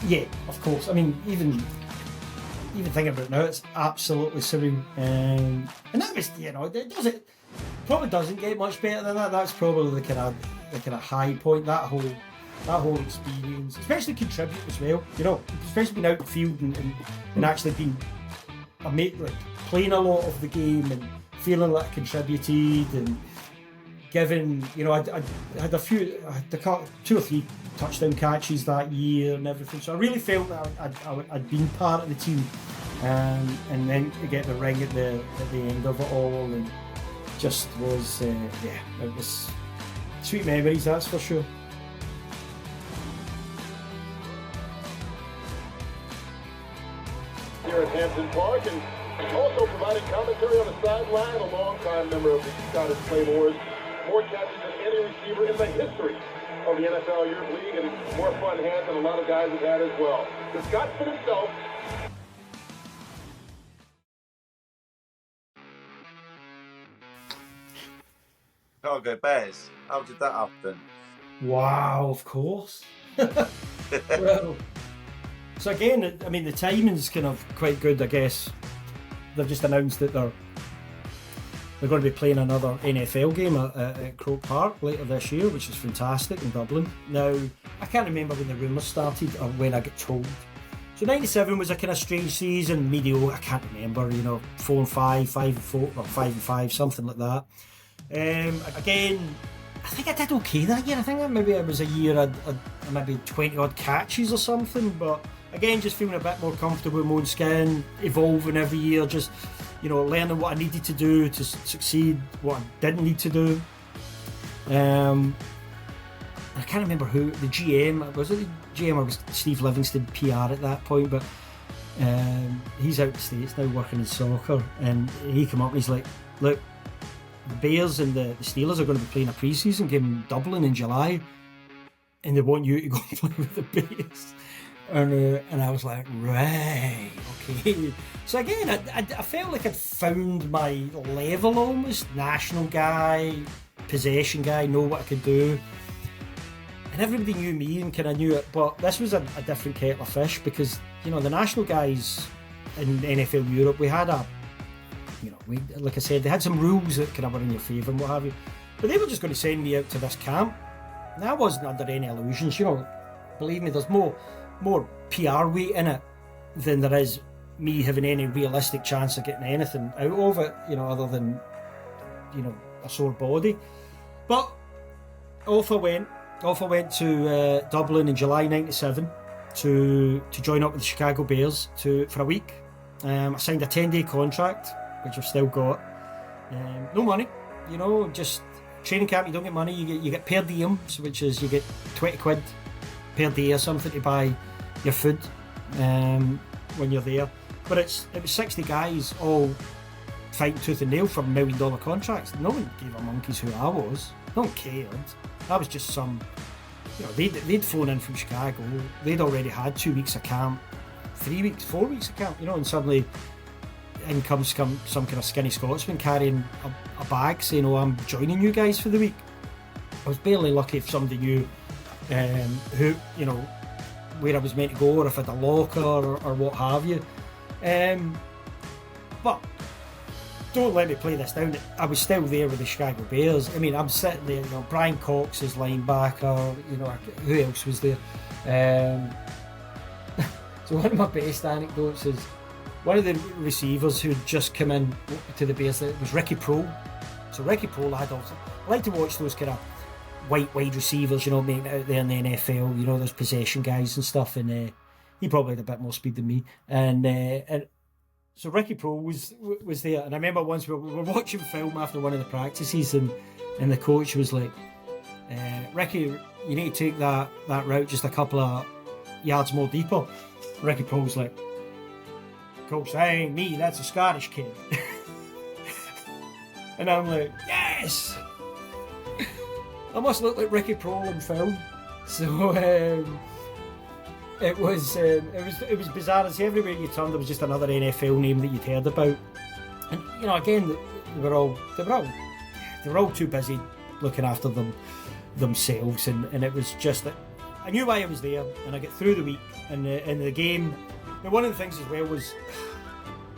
yeah, of course. I mean, even thinking about it now, it's absolutely surreal. And that was, it probably doesn't get much better than that. That's probably the kind of high point. That whole experience, especially contribute as well. Especially being out in the field and actually being a mate, like playing a lot of the game and feeling like I contributed and giving. I had two or three touchdown catches that year and everything. So I really felt that I'd been part of the team, and then to get the ring at the end of it all, and just was it was sweet memories, that's for sure. Here at Hampton Park, and also providing commentary on the sideline, a long-time member of the Scottish Claymores, more catches than any receiver in the history of the NFL Youth League, and more fun hands than a lot of guys have had as well. The Scotsman himself. Chicago Bears. How did that happen? Wow, of course. Well, so again, I mean, the timing's kind of quite good, I guess. They've just announced that they're going to be playing another NFL game at Croke Park later this year, which is fantastic, in Dublin. Now, I can't remember when the rumours started or when I got told. So 97 was a kind of strange season, mediocre, I can't remember, 4 and 5, 5 and 4, or 5 and 5, something like that. Again, I think I did okay that year. I think maybe it was a year I'd maybe 20 odd catches or something, but again, just feeling a bit more comfortable with my own skin, evolving every year, just learning what I needed to do to succeed, what I didn't need to do. I can't remember who the GM was. It the GM or was Steve Livingston PR at that point? But he's out in the States now working in soccer, and he came up and he's like, "Look, the Bears and the Steelers are going to be playing a pre-season game in Dublin in July, and they want you to go and play with the Bears." And I was like, right, okay. So again, I felt like I'd found my level almost. National guy, possession guy, know what I could do. And everybody knew me and kind of knew it. But this was a different kettle of fish because, the national guys in NFL Europe, we had like I said, they had some rules that kind of were in your favour and what have you. But they were just going to send me out to this camp. And I wasn't under any illusions, Believe me, there's more PR weight in it than there is me having any realistic chance of getting anything out of it, other than, a sore body. But off I went to Dublin in July 97 to join up with the Chicago Bears for a week. I signed a 10-day contract, which I've still got. No money, just training camp. You don't get money. You get per diem, which is you get 20 quid per day or something to buy your food when you're there. But it was 60 guys all fighting tooth and nail for $1 million contracts. No one gave a monkey's who I was. No one cared. I was just some, they'd flown in from Chicago. They'd already had 2 weeks of camp, 3 weeks, 4 weeks of camp, and suddenly in comes some kind of skinny Scotsman carrying a bag saying, "Oh, I'm joining you guys for the week." I was barely lucky if somebody knew who, where I was meant to go, or if I had a locker or what have you. But don't let me play this down. I was still there with the Chicago Bears. I mean, I'm sitting there, Brian Cox is linebacker, who else was there? So one of my best anecdotes is one of the receivers who had just come in to the Bears, it was Ricky Prohl. So Ricky Prohl, I like to watch those kind of white wide receivers, making it out there in the NFL, those possession guys and stuff, and he probably had a bit more speed than me, and so Ricky Prohl was there, and I remember once we were watching film after one of the practices, and the coach was like, "Ricky, you need to take that route just a couple of yards more deeper." Ricky Prohl's like, "Coach, that ain't me, that's a Scottish kid." And I'm like, yes! I must look like Ricky Prohl in film. So it was bizarre. As everywhere you turned, there was just another NFL name that you'd heard about. And again, they were all too busy looking after themselves, and it was just that I knew why I was there, and I get through the week and the game. Now, one of the things as well was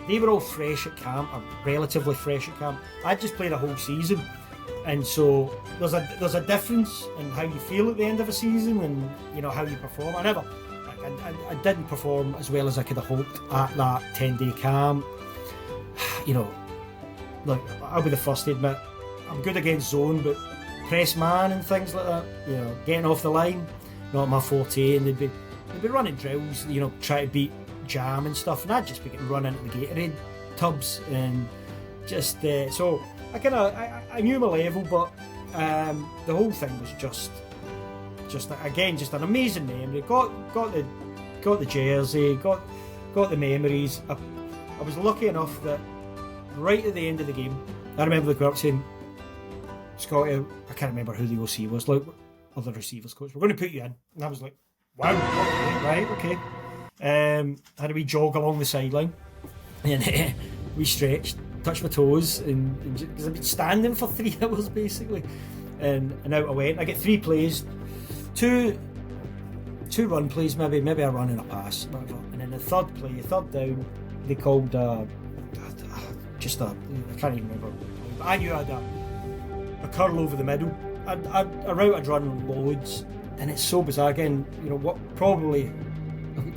they were all fresh at camp, or relatively fresh at camp. I'd just played a whole season, and so there's a difference in how you feel at the end of a season, and how you perform. I didn't perform as well as I could have hoped at that 10-day camp. Look, I'll be the first to admit I'm good against zone, but press man and things like that, getting off the line, not my forte. And they'd be running drills, try to beat jam and stuff, and I'd just be getting run into the Gatorade tubs, and just so I knew my level, but the whole thing was just again just an amazing memory. Got the jersey, got the memories. I was lucky enough that right at the end of the game, I remember the girl saying, "Scotty, I can't remember who the OC was, like other receivers coach, we're going to put you in." And I was like, "Wow, okay." Had a wee jog along the sideline, and we stretched, touched my toes, and because I've been standing for 3 hours basically, and out I went. I get 3 plays, two run plays, maybe a run and a pass, whatever. And then the third play, third down, they called I can't even remember. But I knew I had a curl over the middle. A route I'd run loads, and it's so bizarre. Again, what probably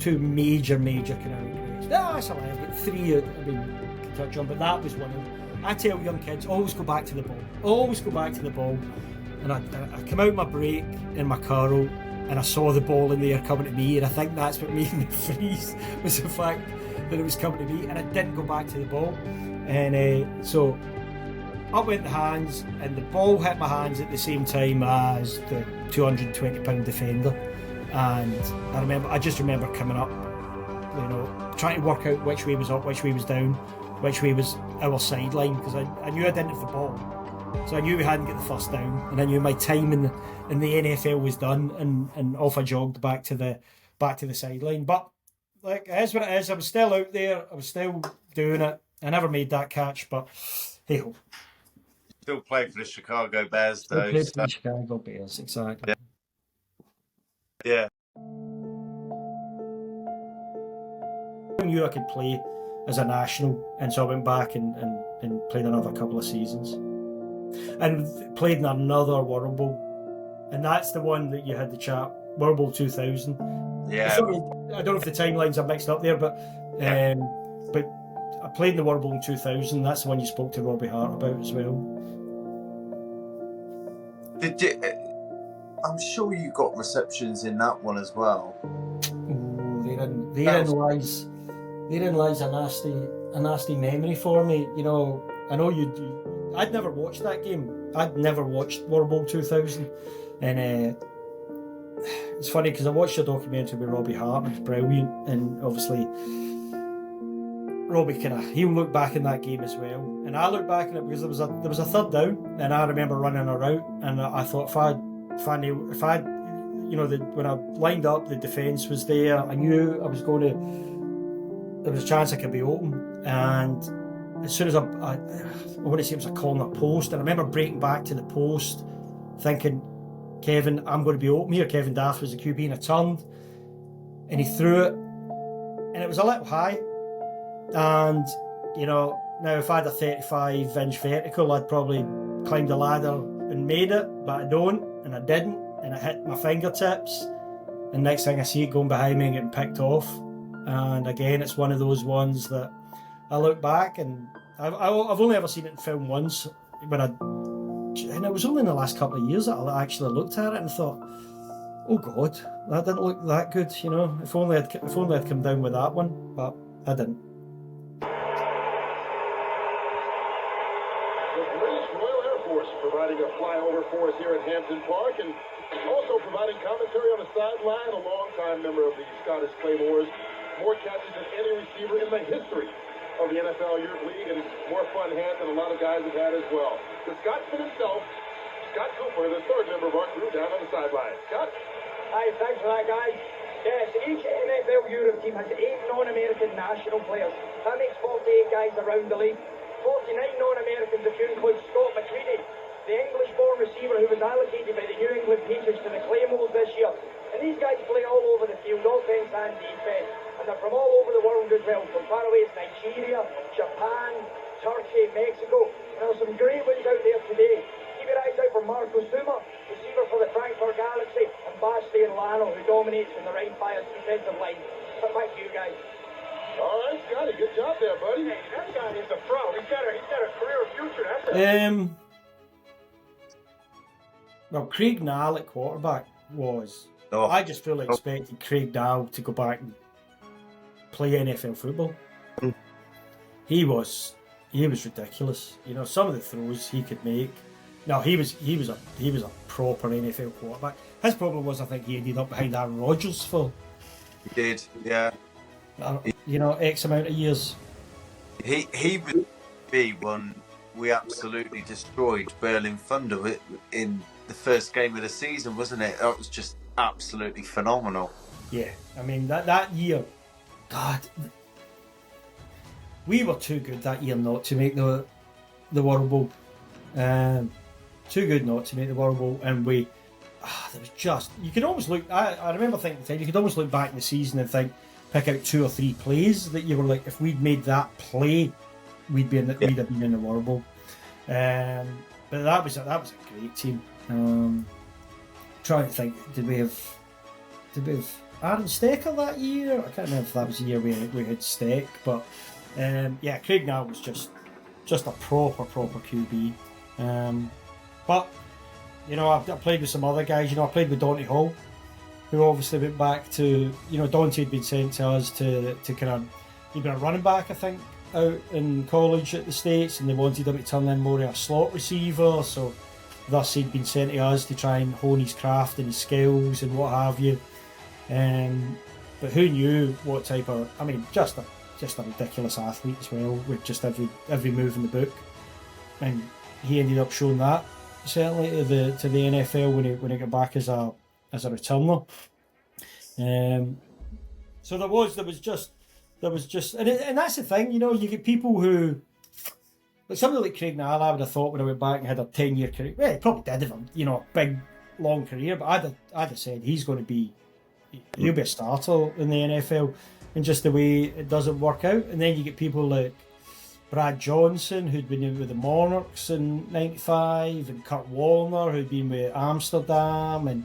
2 major kind of regrets. That's all right. I've got 3. Can touch on, but that was one of them. I tell young kids, always go back to the ball. Always go back to the ball. And I come out my break in my curl, and I saw the ball in there coming to me, and I think that's what made me freeze, was the fact that it was coming to me, and I didn't go back to the ball. And so up went the hands, and the ball hit my hands at the same time as the 220-pound defender. And I just remember coming up, trying to work out which way was up, which way was down, which way was our sideline, because I knew I didn't have the ball. So I knew we hadn't got the first down, and I knew my time in the NFL was done, and off I jogged back to the sideline. But like, it is what it is. I was still out there. I was still doing it. I never made that catch, but hey ho. Still playing for the Chicago Bears, Still though. played for the Chicago Bears, exactly. Yeah. I knew I could play as a national, and so I went back and played another couple of seasons, and played in another World Bowl, and that's the one that you had the chat, World Bowl 2000. Yeah. Sorry, I don't know if the timelines are mixed up there, but I played in the World Bowl in 2000. That's the one you spoke to Robbie Hart about as well. Did you? I'm sure you got receptions in that one as well. Ooh, therein lies a nasty memory for me. I know you. I'd never watched that game. I'd never watched World Bowl 2000, and it's funny because I watched a documentary with Robbie Hart, and it's brilliant. And obviously, Robbie he'll look back in that game as well, and I look back in it because there was a third down, and I remember running a route, and I thought if I when I lined up, the defence was there. I knew I was going to. There was a chance I could be open, and as soon as I want to say it was a corner post, and I remember breaking back to the post, thinking, Kevin, I'm going to be open here. Kevin Daff was the QB, and I turned, and he threw it, and it was a little high. And now if I had a 35-inch vertical, I'd probably climbed the ladder and made it, but I don't, and I didn't, and I hit my fingertips, and next thing I see it going behind me and getting picked off. And again, it's one of those ones that I look back, and I've only ever seen it in film once, and it was only in the last couple of years that I actually looked at it and thought, oh God, that didn't look that good. If only I'd come down with that one, but I didn't. Providing a flyover for us here at Hampton Park, and also providing commentary on the sideline, a longtime member of the Scottish Claymores, more catches than any receiver in the history of the NFL Europe League, and more fun hands than a lot of guys have had as well. The Scotsman himself, Scott Couper, the third member of our crew, down on the sideline. Scott? Hi, thanks for that, guys. Yes, each NFL Europe team has 8 non-American national players. That makes 48 guys around the league. 49 non-Americans if you include Scott McCready, the English-born receiver who was allocated by the New England Patriots to the Claymores this year. And these guys play all over the field, offense and defense. And they're from all over the world as well, from far away as Nigeria, Japan, Turkey, Mexico. And there's some great ones out there today. Keep your eyes out for Marco Zuma, receiver for the Frankfurt Galaxy, and Bastian Lano, who dominates from the right Fire's defensive line. But back to you guys. All right, Scotty, good job there, buddy. Hey, that guy is a pro. He's got a career future. That's Well, Craig Nall at quarterback was... Oh. I just fully expected Craig Nall to go back and play NFL football. He was ridiculous. You know, some of the throws he could make. No, he was a proper NFL quarterback. His problem was, I think, he ended up behind Aaron Rodgers for... He did, yeah. You know, X amount of years. He would be one we absolutely destroyed Berlin Thunder in the first game of the season, wasn't it? That was just absolutely phenomenal. Yeah, I mean, that year, God, we were too good that year not to make the World Bowl. Too good not to make the World Bowl, and there was just, you could almost look, I remember thinking at the time, you could almost look back in the season and pick out 2 or 3 plays that you were like, if we'd made that play, we'd have been in the World Bowl. But that was a great team. Trying to think, did we have Aaron Stecker that year? I can't remember if that was the year we had Steck, but yeah, Craig Nall was just a proper QB. But you know, I played with some other guys. You know, I played with Dante Hall, who obviously went back to, you know, Dante had been sent to us to kind of, he'd been a running back, I think, out in college at the States, and they wanted him to turn in more of a slot receiver, so thus he'd been sent to us to try and hone his craft and his skills and what have you. But who knew what type of, I mean, just a ridiculous athlete as well, with just every move in the book. And he ended up showing that, certainly to the NFL when he got back as a returner. So there was just, and that's the thing, you know, you get people who, like somebody like Craig Nall, I would have thought when I went back and had a 10-year career, well, he probably did have a, you know, big, long career, but I'd have said he'll be a starter in the NFL, and just the way it doesn't work out. And then you get people like Brad Johnson, who'd been in with the Monarchs in '95, and Kurt Warner, who'd been with Amsterdam, and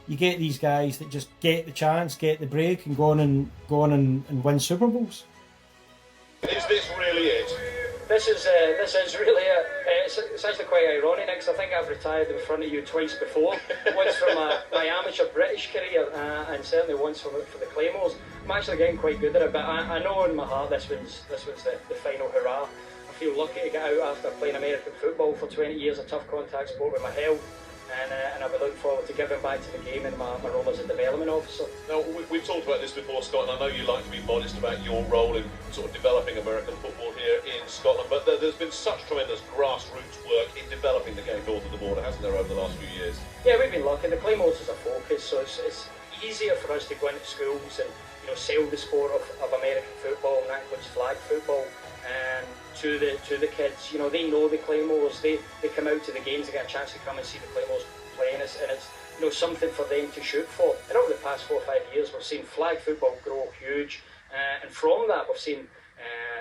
you get these guys that just get the chance, get the break, and go on and win Super Bowls. Is this really it? This is really it. It's actually quite ironic, because I think I've retired in front of you twice before. Once from my amateur British career, and certainly once for the Claymores. I'm actually getting quite good at it, but I know in my heart this one's the final hurrah. I feel lucky to get out after playing American football for 20 years, a tough contact sport with my health. And I'll be looking forward to giving back to the game in my role as a development officer. Now, we've talked about this before, Scott, and I know you like to be modest about your role in sort of developing American football here in Scotland, but there's been such tremendous grassroots work in developing the game north of the border, hasn't there, over the last few years? Yeah, we've been lucky. The Claymores is a focus, so it's easier for us to go into schools and, you know, sell the sport of American football, and that includes flag football, to the kids. You know, they know the Claymores, they come out to the games, they get a chance to come and see the Claymores playing, and it's you know, something for them to shoot for. And over the past 4 or 5 years, we've seen flag football grow huge, and from that we've seen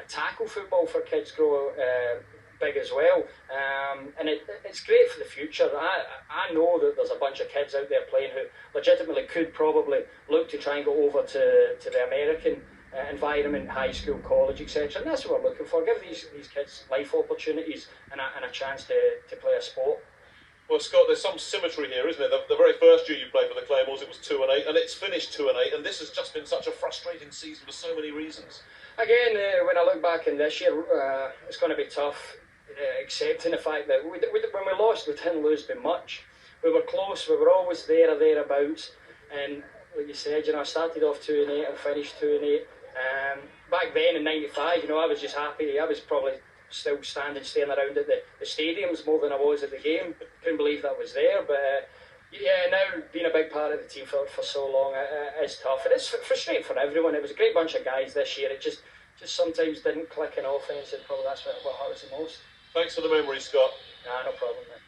tackle football for kids grow big as well, and it's great for the future. I know that there's a bunch of kids out there playing who legitimately could probably look to try and go over to the American environment, high school, college, etc. And that's what we're looking for. Give these kids life opportunities and a chance to play a sport. Well, Scott, there's some symmetry here, isn't there? The very first year you played for the Claymores, it was 2-8, and it's finished 2-8, and this has just been such a frustrating season for so many reasons. Again, when I look back in this year, it's going to be tough accepting the fact that when we lost, we didn't lose by much. We were close, we were always there or thereabouts, and like you said, you know, I started off 2-8 and finished 2-8. Back then in '95, you know, I was just happy. I was probably still staring around at the stadiums more than I was at the game. Couldn't believe that was there, but yeah, now being a big part of the team for so long, it's tough. And it's frustrating for everyone. It was a great bunch of guys this year. It just just sometimes didn't click in offence, and probably that's what hurt us the most. Thanks for the memory, Scott. Nah, no problem, man.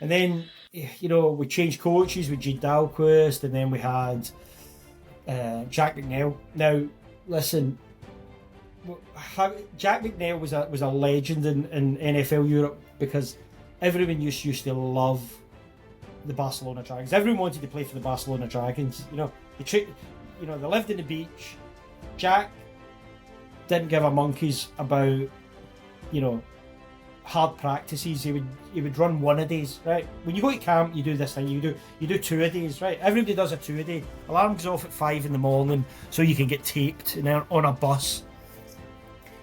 And then, you know, we changed coaches with Gene Dalquist, and then we had Jack McNeil. Now, listen, Jack McNeil was a legend in NFL Europe because everyone used to love the Barcelona Dragons. Everyone wanted to play for the Barcelona Dragons. You know, they lived in the beach. Jack didn't give a monkeys about, you know, hard practices. He would run 1-a-days, right? When you go to camp, you do this thing. You do 2-a-days, right? Everybody does a 2-a-day. Alarm goes off at 5 in the morning so you can get taped and then on a bus,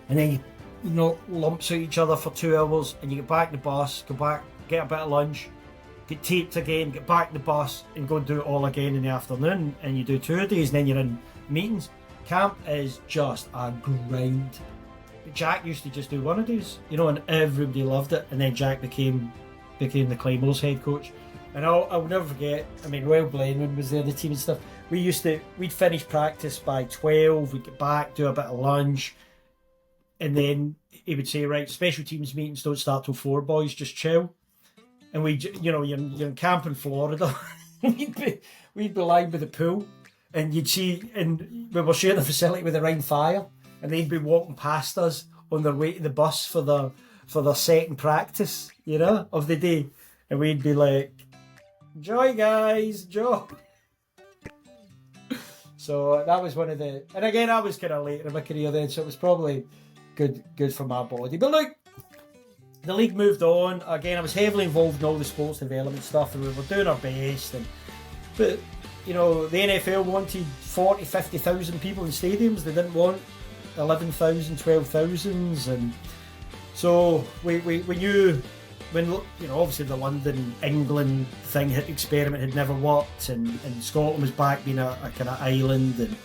and then you lumps at each other for 2 hours, and you get back in the bus, go back, get a bit of lunch, get taped again, get back in the bus, and go and do it all again in the afternoon. And you do 2-a-days, and then you're in meetings. Camp is just a grind. But Jack used to just do 1-a-days, you know, and everybody loved it. And then Jack became the Claymores head coach. And I'll never forget, I mean, Royal Blenheim was there, the team and stuff. We'd finish practice by 12, we'd get back, do a bit of lunch, and then he would say, right, special teams meetings don't start till 4, boys, just chill. And you're in camp in Florida, we'd be lying by the pool, and you'd see, and we were sharing the facility with the Rhine Fire, and they'd be walking past us on their way to the bus for their second practice, you know, of the day. And we'd be like, enjoy guys, enjoy. So that was one of the, and again, I was kind of late in my career then, so it was probably good for my body. But look, the league moved on. Again, I was heavily involved in all the sports development stuff, and we were doing our best. But you know, the NFL wanted 40, 50,000 people in stadiums. They didn't want 11,000, 12,000, and so we knew when, you know, obviously the London England experiment had never worked, and Scotland was back being a kind of island,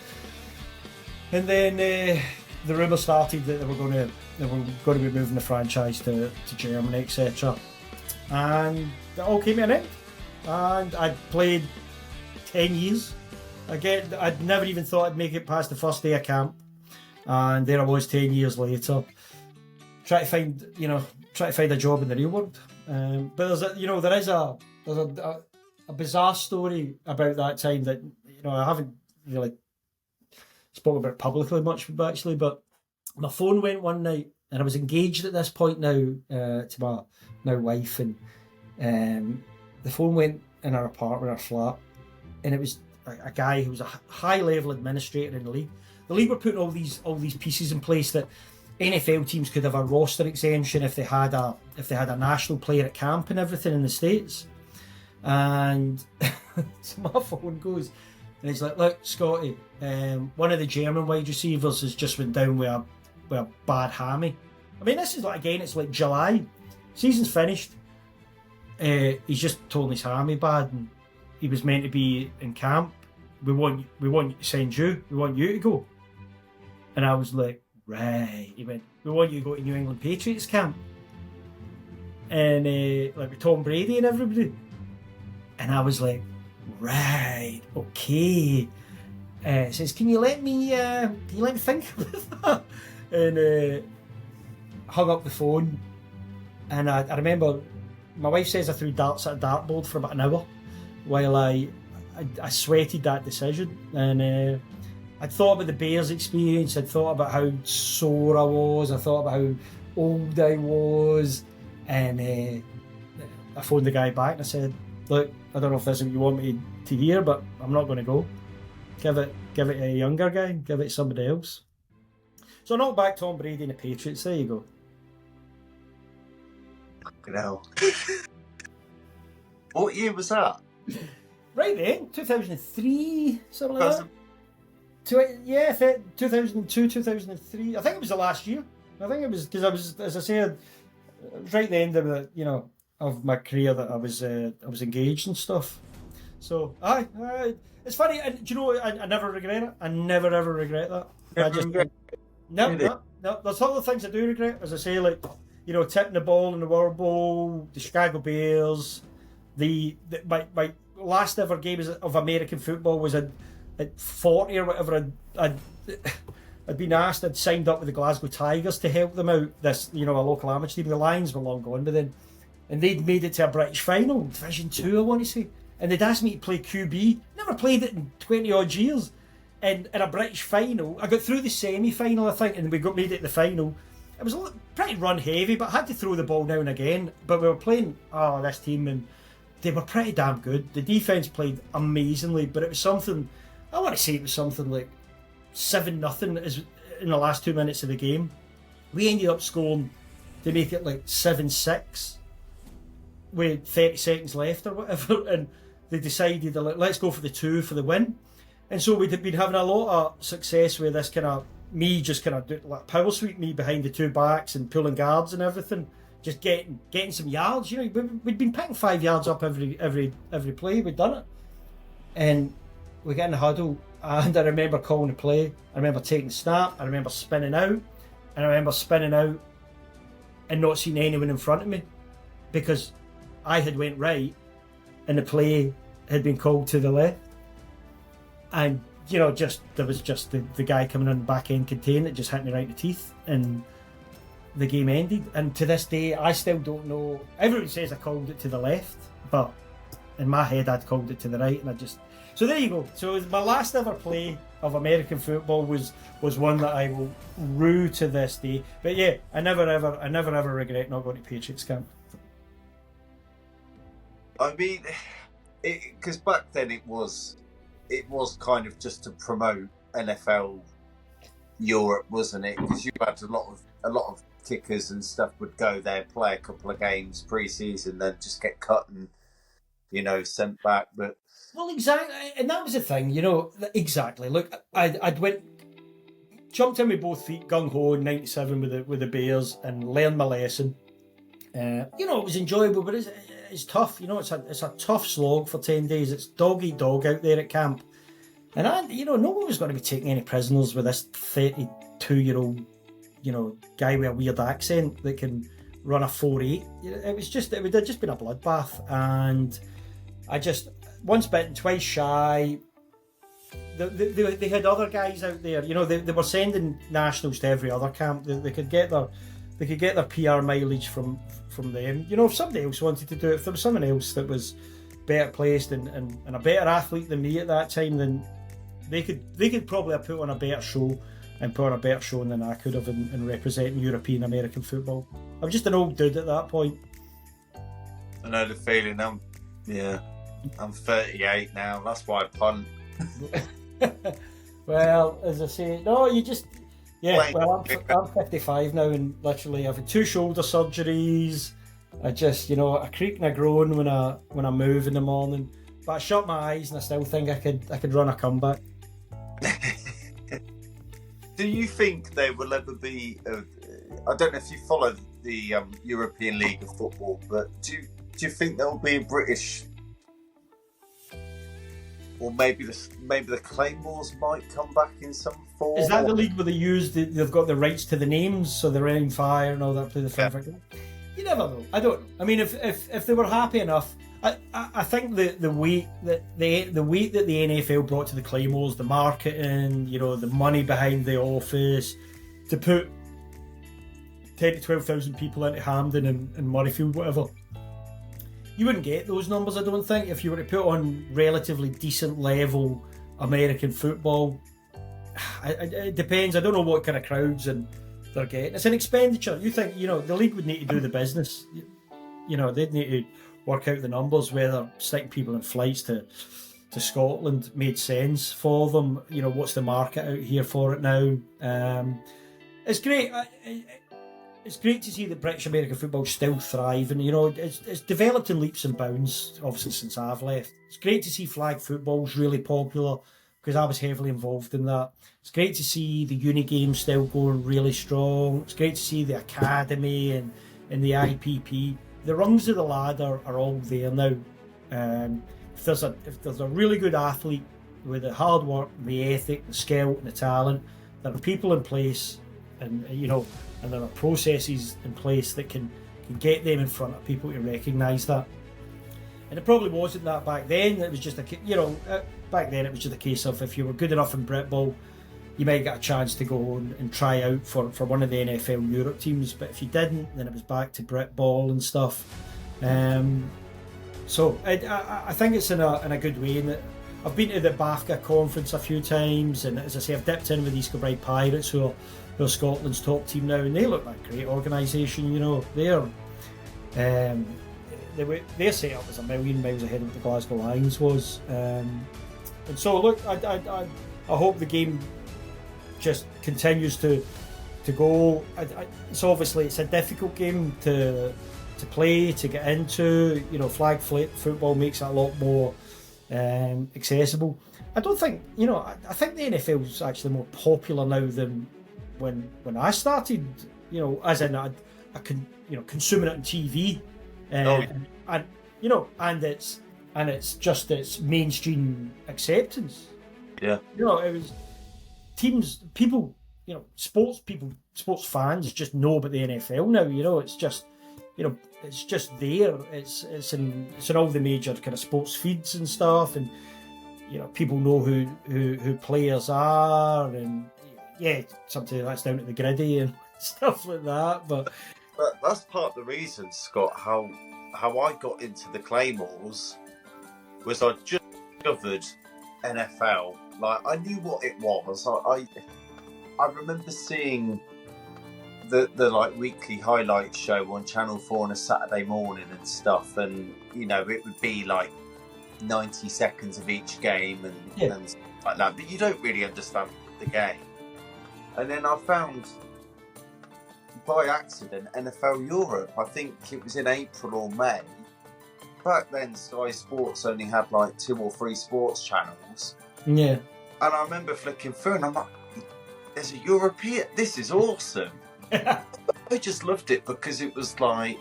and then the rumour started that they were going to be moving the franchise to Germany, etc. And it all came to an end. And I'd played 10 years. Again, I'd never even thought I'd make it past the first day of camp. And there I was 10 years later, trying to find a job in the real world. But there is a bizarre story about that time that, you know, I haven't really spoken about publicly much actually, but my phone went one night, and I was engaged at this point now to my now wife, and the phone went in our apartment, our flat, and it was a guy who was a high level administrator in the league. The league were putting all these pieces in place that NFL teams could have a roster exemption if they had a national player at camp and everything in the States. And so my phone goes, and he's like, look, Scotty, one of the German wide receivers has just went down with a bad hammy. I mean, this is like, again, it's like July, season's finished. He's just torn his hammy bad, and he was meant to be in camp. We want to send you. We want you to go. And I was like, right. He went, we want you to go to New England Patriots camp. And like with Tom Brady and everybody. And I was like, right, okay. Says, can you let me think about that? And hung up the phone. And I remember my wife says I threw darts at a dartboard for about an hour while I sweated that decision. And I'd thought about the Bears experience, I'd thought about how sore I was, I thought about how old I was, and I phoned the guy back and I said, look, I don't know if this is what you want me to hear, but I'm not going to go. Give it to a younger guy, give it to somebody else. So I knocked back Tom Brady and the Patriots, there you go. Fucking hell. What year was that? Right then, 2003, something like that. 2002, 2003. I think it was the last year. I think it was because I was, as I said, it was right at the end of the, you know, of my career that I was engaged and stuff. So, it's funny. And do you know, I never regret it. I never ever regret that. No. There's other things I do regret. As I say, like, you know, tipping the ball in the World Bowl, the Chicago Bears, my last ever game of American football was at 40 or whatever. I I'd been asked, I'd signed up with the Glasgow Tigers to help them out. This, a local amateur team. The Lions were long gone by then, and they'd made it to a British final, Division 2, I want to say. And they'd asked me to play QB. Never played it in 20 odd years. And in a British final, I got through the semi-final, I think, and we made it the final. It was pretty run heavy, but I had to throw the ball now and again. But we were playing this team, and they were pretty damn good. The defence played amazingly, but it was something, I want to say it was something like 7-0 in the last 2 minutes of the game. We ended up scoring to make it like 7-6 with 30 seconds left or whatever, and they decided, let's go for the 2 for the win. And so we'd been having a lot of success with this kind of, me just kind of doing like power sweep me behind the 2 backs and pulling guards and everything, just getting some yards. We'd been picking 5 yards up every play. We'd done it, and we get in the huddle, and I remember calling the play. I remember taking the snap. I remember spinning out, and I remember spinning out and not seeing anyone in front of me because I had went right, and the play had been called to the left. And there was just the guy coming on the back end contain that just hit me right in the teeth, and the game ended. And to this day, I still don't know. Everyone says I called it to the left, but in my head, I'd called it to the right, and so there you go. So my last ever play of American football was one that I will rue to this day. But yeah, I never ever regret not going to Patriots camp. I mean, because back then it was kind of just to promote NFL Europe, wasn't it? Because you had a lot of kickers and stuff would go there, play a couple of games pre-season, then just get cut and sent back. But well, exactly, and that was the thing, exactly. Look, I'd jumped in with both feet, gung ho in '97 with the Bears, and learned my lesson. It was enjoyable, but it's tough. It's a tough slog for 10 days. It's dog eat dog out there at camp, and no one was going to be taking any prisoners with this 32-year-old, guy with a weird accent that can run a 4.8. It would have just been a bloodbath, and I just once bitten, twice shy. They had other guys out there. They were sending nationals to every other camp. They could get their PR mileage from them. If somebody else wanted to do it, if there was someone else that was better placed and a better athlete than me at that time, then they could probably have put on a better show than I could have in representing European American football. I'm just an old dude at that point. I know the feeling. I'm 38 now. That's why I punt. Well, as I say, no, you just. Yeah, well, I'm 55 now, and literally I've had 2 shoulder surgeries. I just, I creak and I groan when I move in the morning. But I shut my eyes and I still think I could run a comeback. Do you think there will ever be? I don't know if you follow the European League of Football, but do you think there will be a British? Or maybe the Claymores might come back in some form. Is that the league where they've got the rights to the names, so they're in fire and all that, play the favorite game? You never know. I don't know. I mean, if they were happy enough, I think the weight that the NFL brought to the Claymores, the marketing, the money behind the office, to put 10 to 12,000 people into Hampden and Murrayfield, whatever. You wouldn't get those numbers, I don't think, if you were to put on relatively decent level American football. It depends. I don't know what kind of crowds they're getting. It's an expenditure. You think, the league would need to do the business. They'd need to work out the numbers, whether sticking people in flights to Scotland made sense for them. What's the market out here for it now? It's great. It's great to see that British American football still thriving. It's developed in leaps and bounds, obviously, since I've left. It's great to see flag football's really popular, because I was heavily involved in that. It's great to see the uni game still going really strong. It's great to see the academy and the IPP. The rungs of the ladder are all there now. If there's a really good athlete with the hard work, the ethic, the skill, and the talent, there are people in place, and there are processes in place that can get them in front of people to recognise that. And it probably wasn't that back then. It was just back then it was just a case of if you were good enough in Brit Ball, you might get a chance to go and try out for one of the NFL Europe teams. But if you didn't, then it was back to Brit Ball and stuff. So I think it's in a good way. And I've been to the BAFCA conference a few times, and as I say, I've dipped in with East Kilbride Pirates, who are Scotland's top team now, and they look like a great organisation. You know, their setup was a million miles ahead of what the Glasgow Lions was. And so look, I hope the game just continues to go. It's obviously it's a difficult game to play, to get into. You know, flag football makes it a lot more accessible. I don't think, you know, I think the NFL is actually more popular now than when I started. You know, as in I consuming it on TV, and you know, and it's just its mainstream acceptance. Yeah, you know, it was people, you know, sports fans just know about the NFL now. You know, it's just, you know, it's just there. It's in all the major kind of sports feeds and stuff, and you know, people know who players are, and yeah, sometimes that's down to the griddy and stuff like that. But that's part of the reason, Scott, how I got into the Claymores was I just discovered NFL. Like, I knew what it was. I remember seeing the like weekly highlight show on Channel 4 on a Saturday morning and stuff, and you know, it would be like 90 seconds of each game and stuff like that, but you don't really understand the game. And then I found, by accident, NFL Europe. I think it was in April or May. Back then, Sky Sports only had like 2 or 3 sports channels. Yeah. And I remember flicking through and I'm like, there's a European, this is awesome. I just loved it because it was like,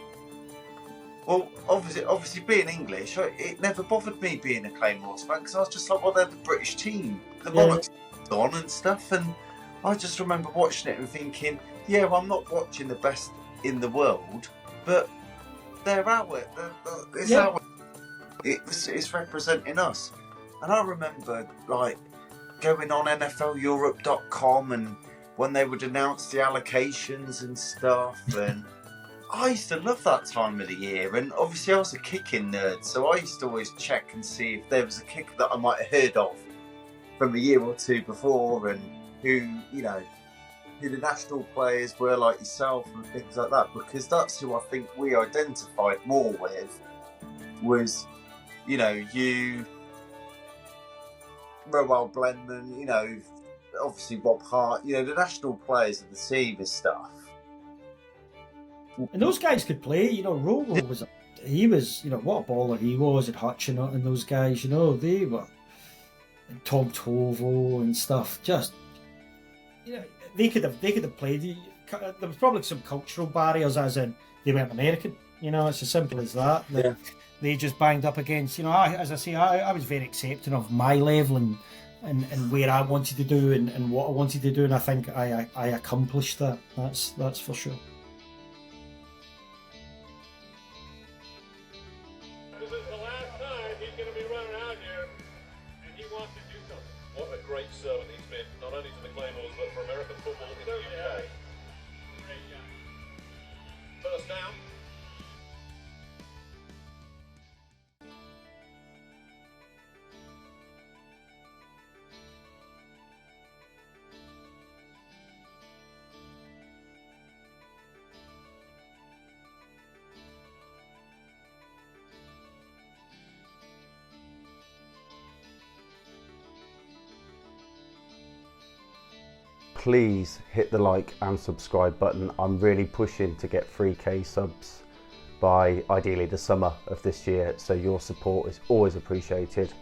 well, obviously being English, it never bothered me being a Claymores fan because I was just like, well, they're the British team. The Monarchs on and stuff. And I just remember watching it and thinking, yeah, well, I'm not watching the best in the world, but they're our, it's representing us. And I remember like going on NFLEurope.com and when they would announce the allocations and stuff, and I used to love that time of the year. And obviously I was a kicking nerd, so I used to always check and see if there was a kicker that I might have heard of from a year or two before, and who the national players were, like yourself and things like that, because that's who I think we identified more with, was, you know, you, Roel Blenman, you know, obviously Rob Hart, you know, the national players of the team and stuff. And those guys could play, you know. Roel was, you know, what a baller he was, and Hutchinson and those guys, you know, they were, and Tom Tovo and stuff, just, you know, they could have played. There was probably some cultural barriers, as in they weren't American, you know, it's as simple as that. They just banged up against, you know, as I say, I was very accepting of my level and where I wanted to do and what I wanted to do, and I think I accomplished that. That's for sure. This is the last time he's going to be running out here, and he wants to do something. What a great servant he's been, not only to the Claymores, but for American football in the UK. First down. Please hit the like and subscribe button. I'm really pushing to get 3k subs by ideally the summer of this year, so your support is always appreciated.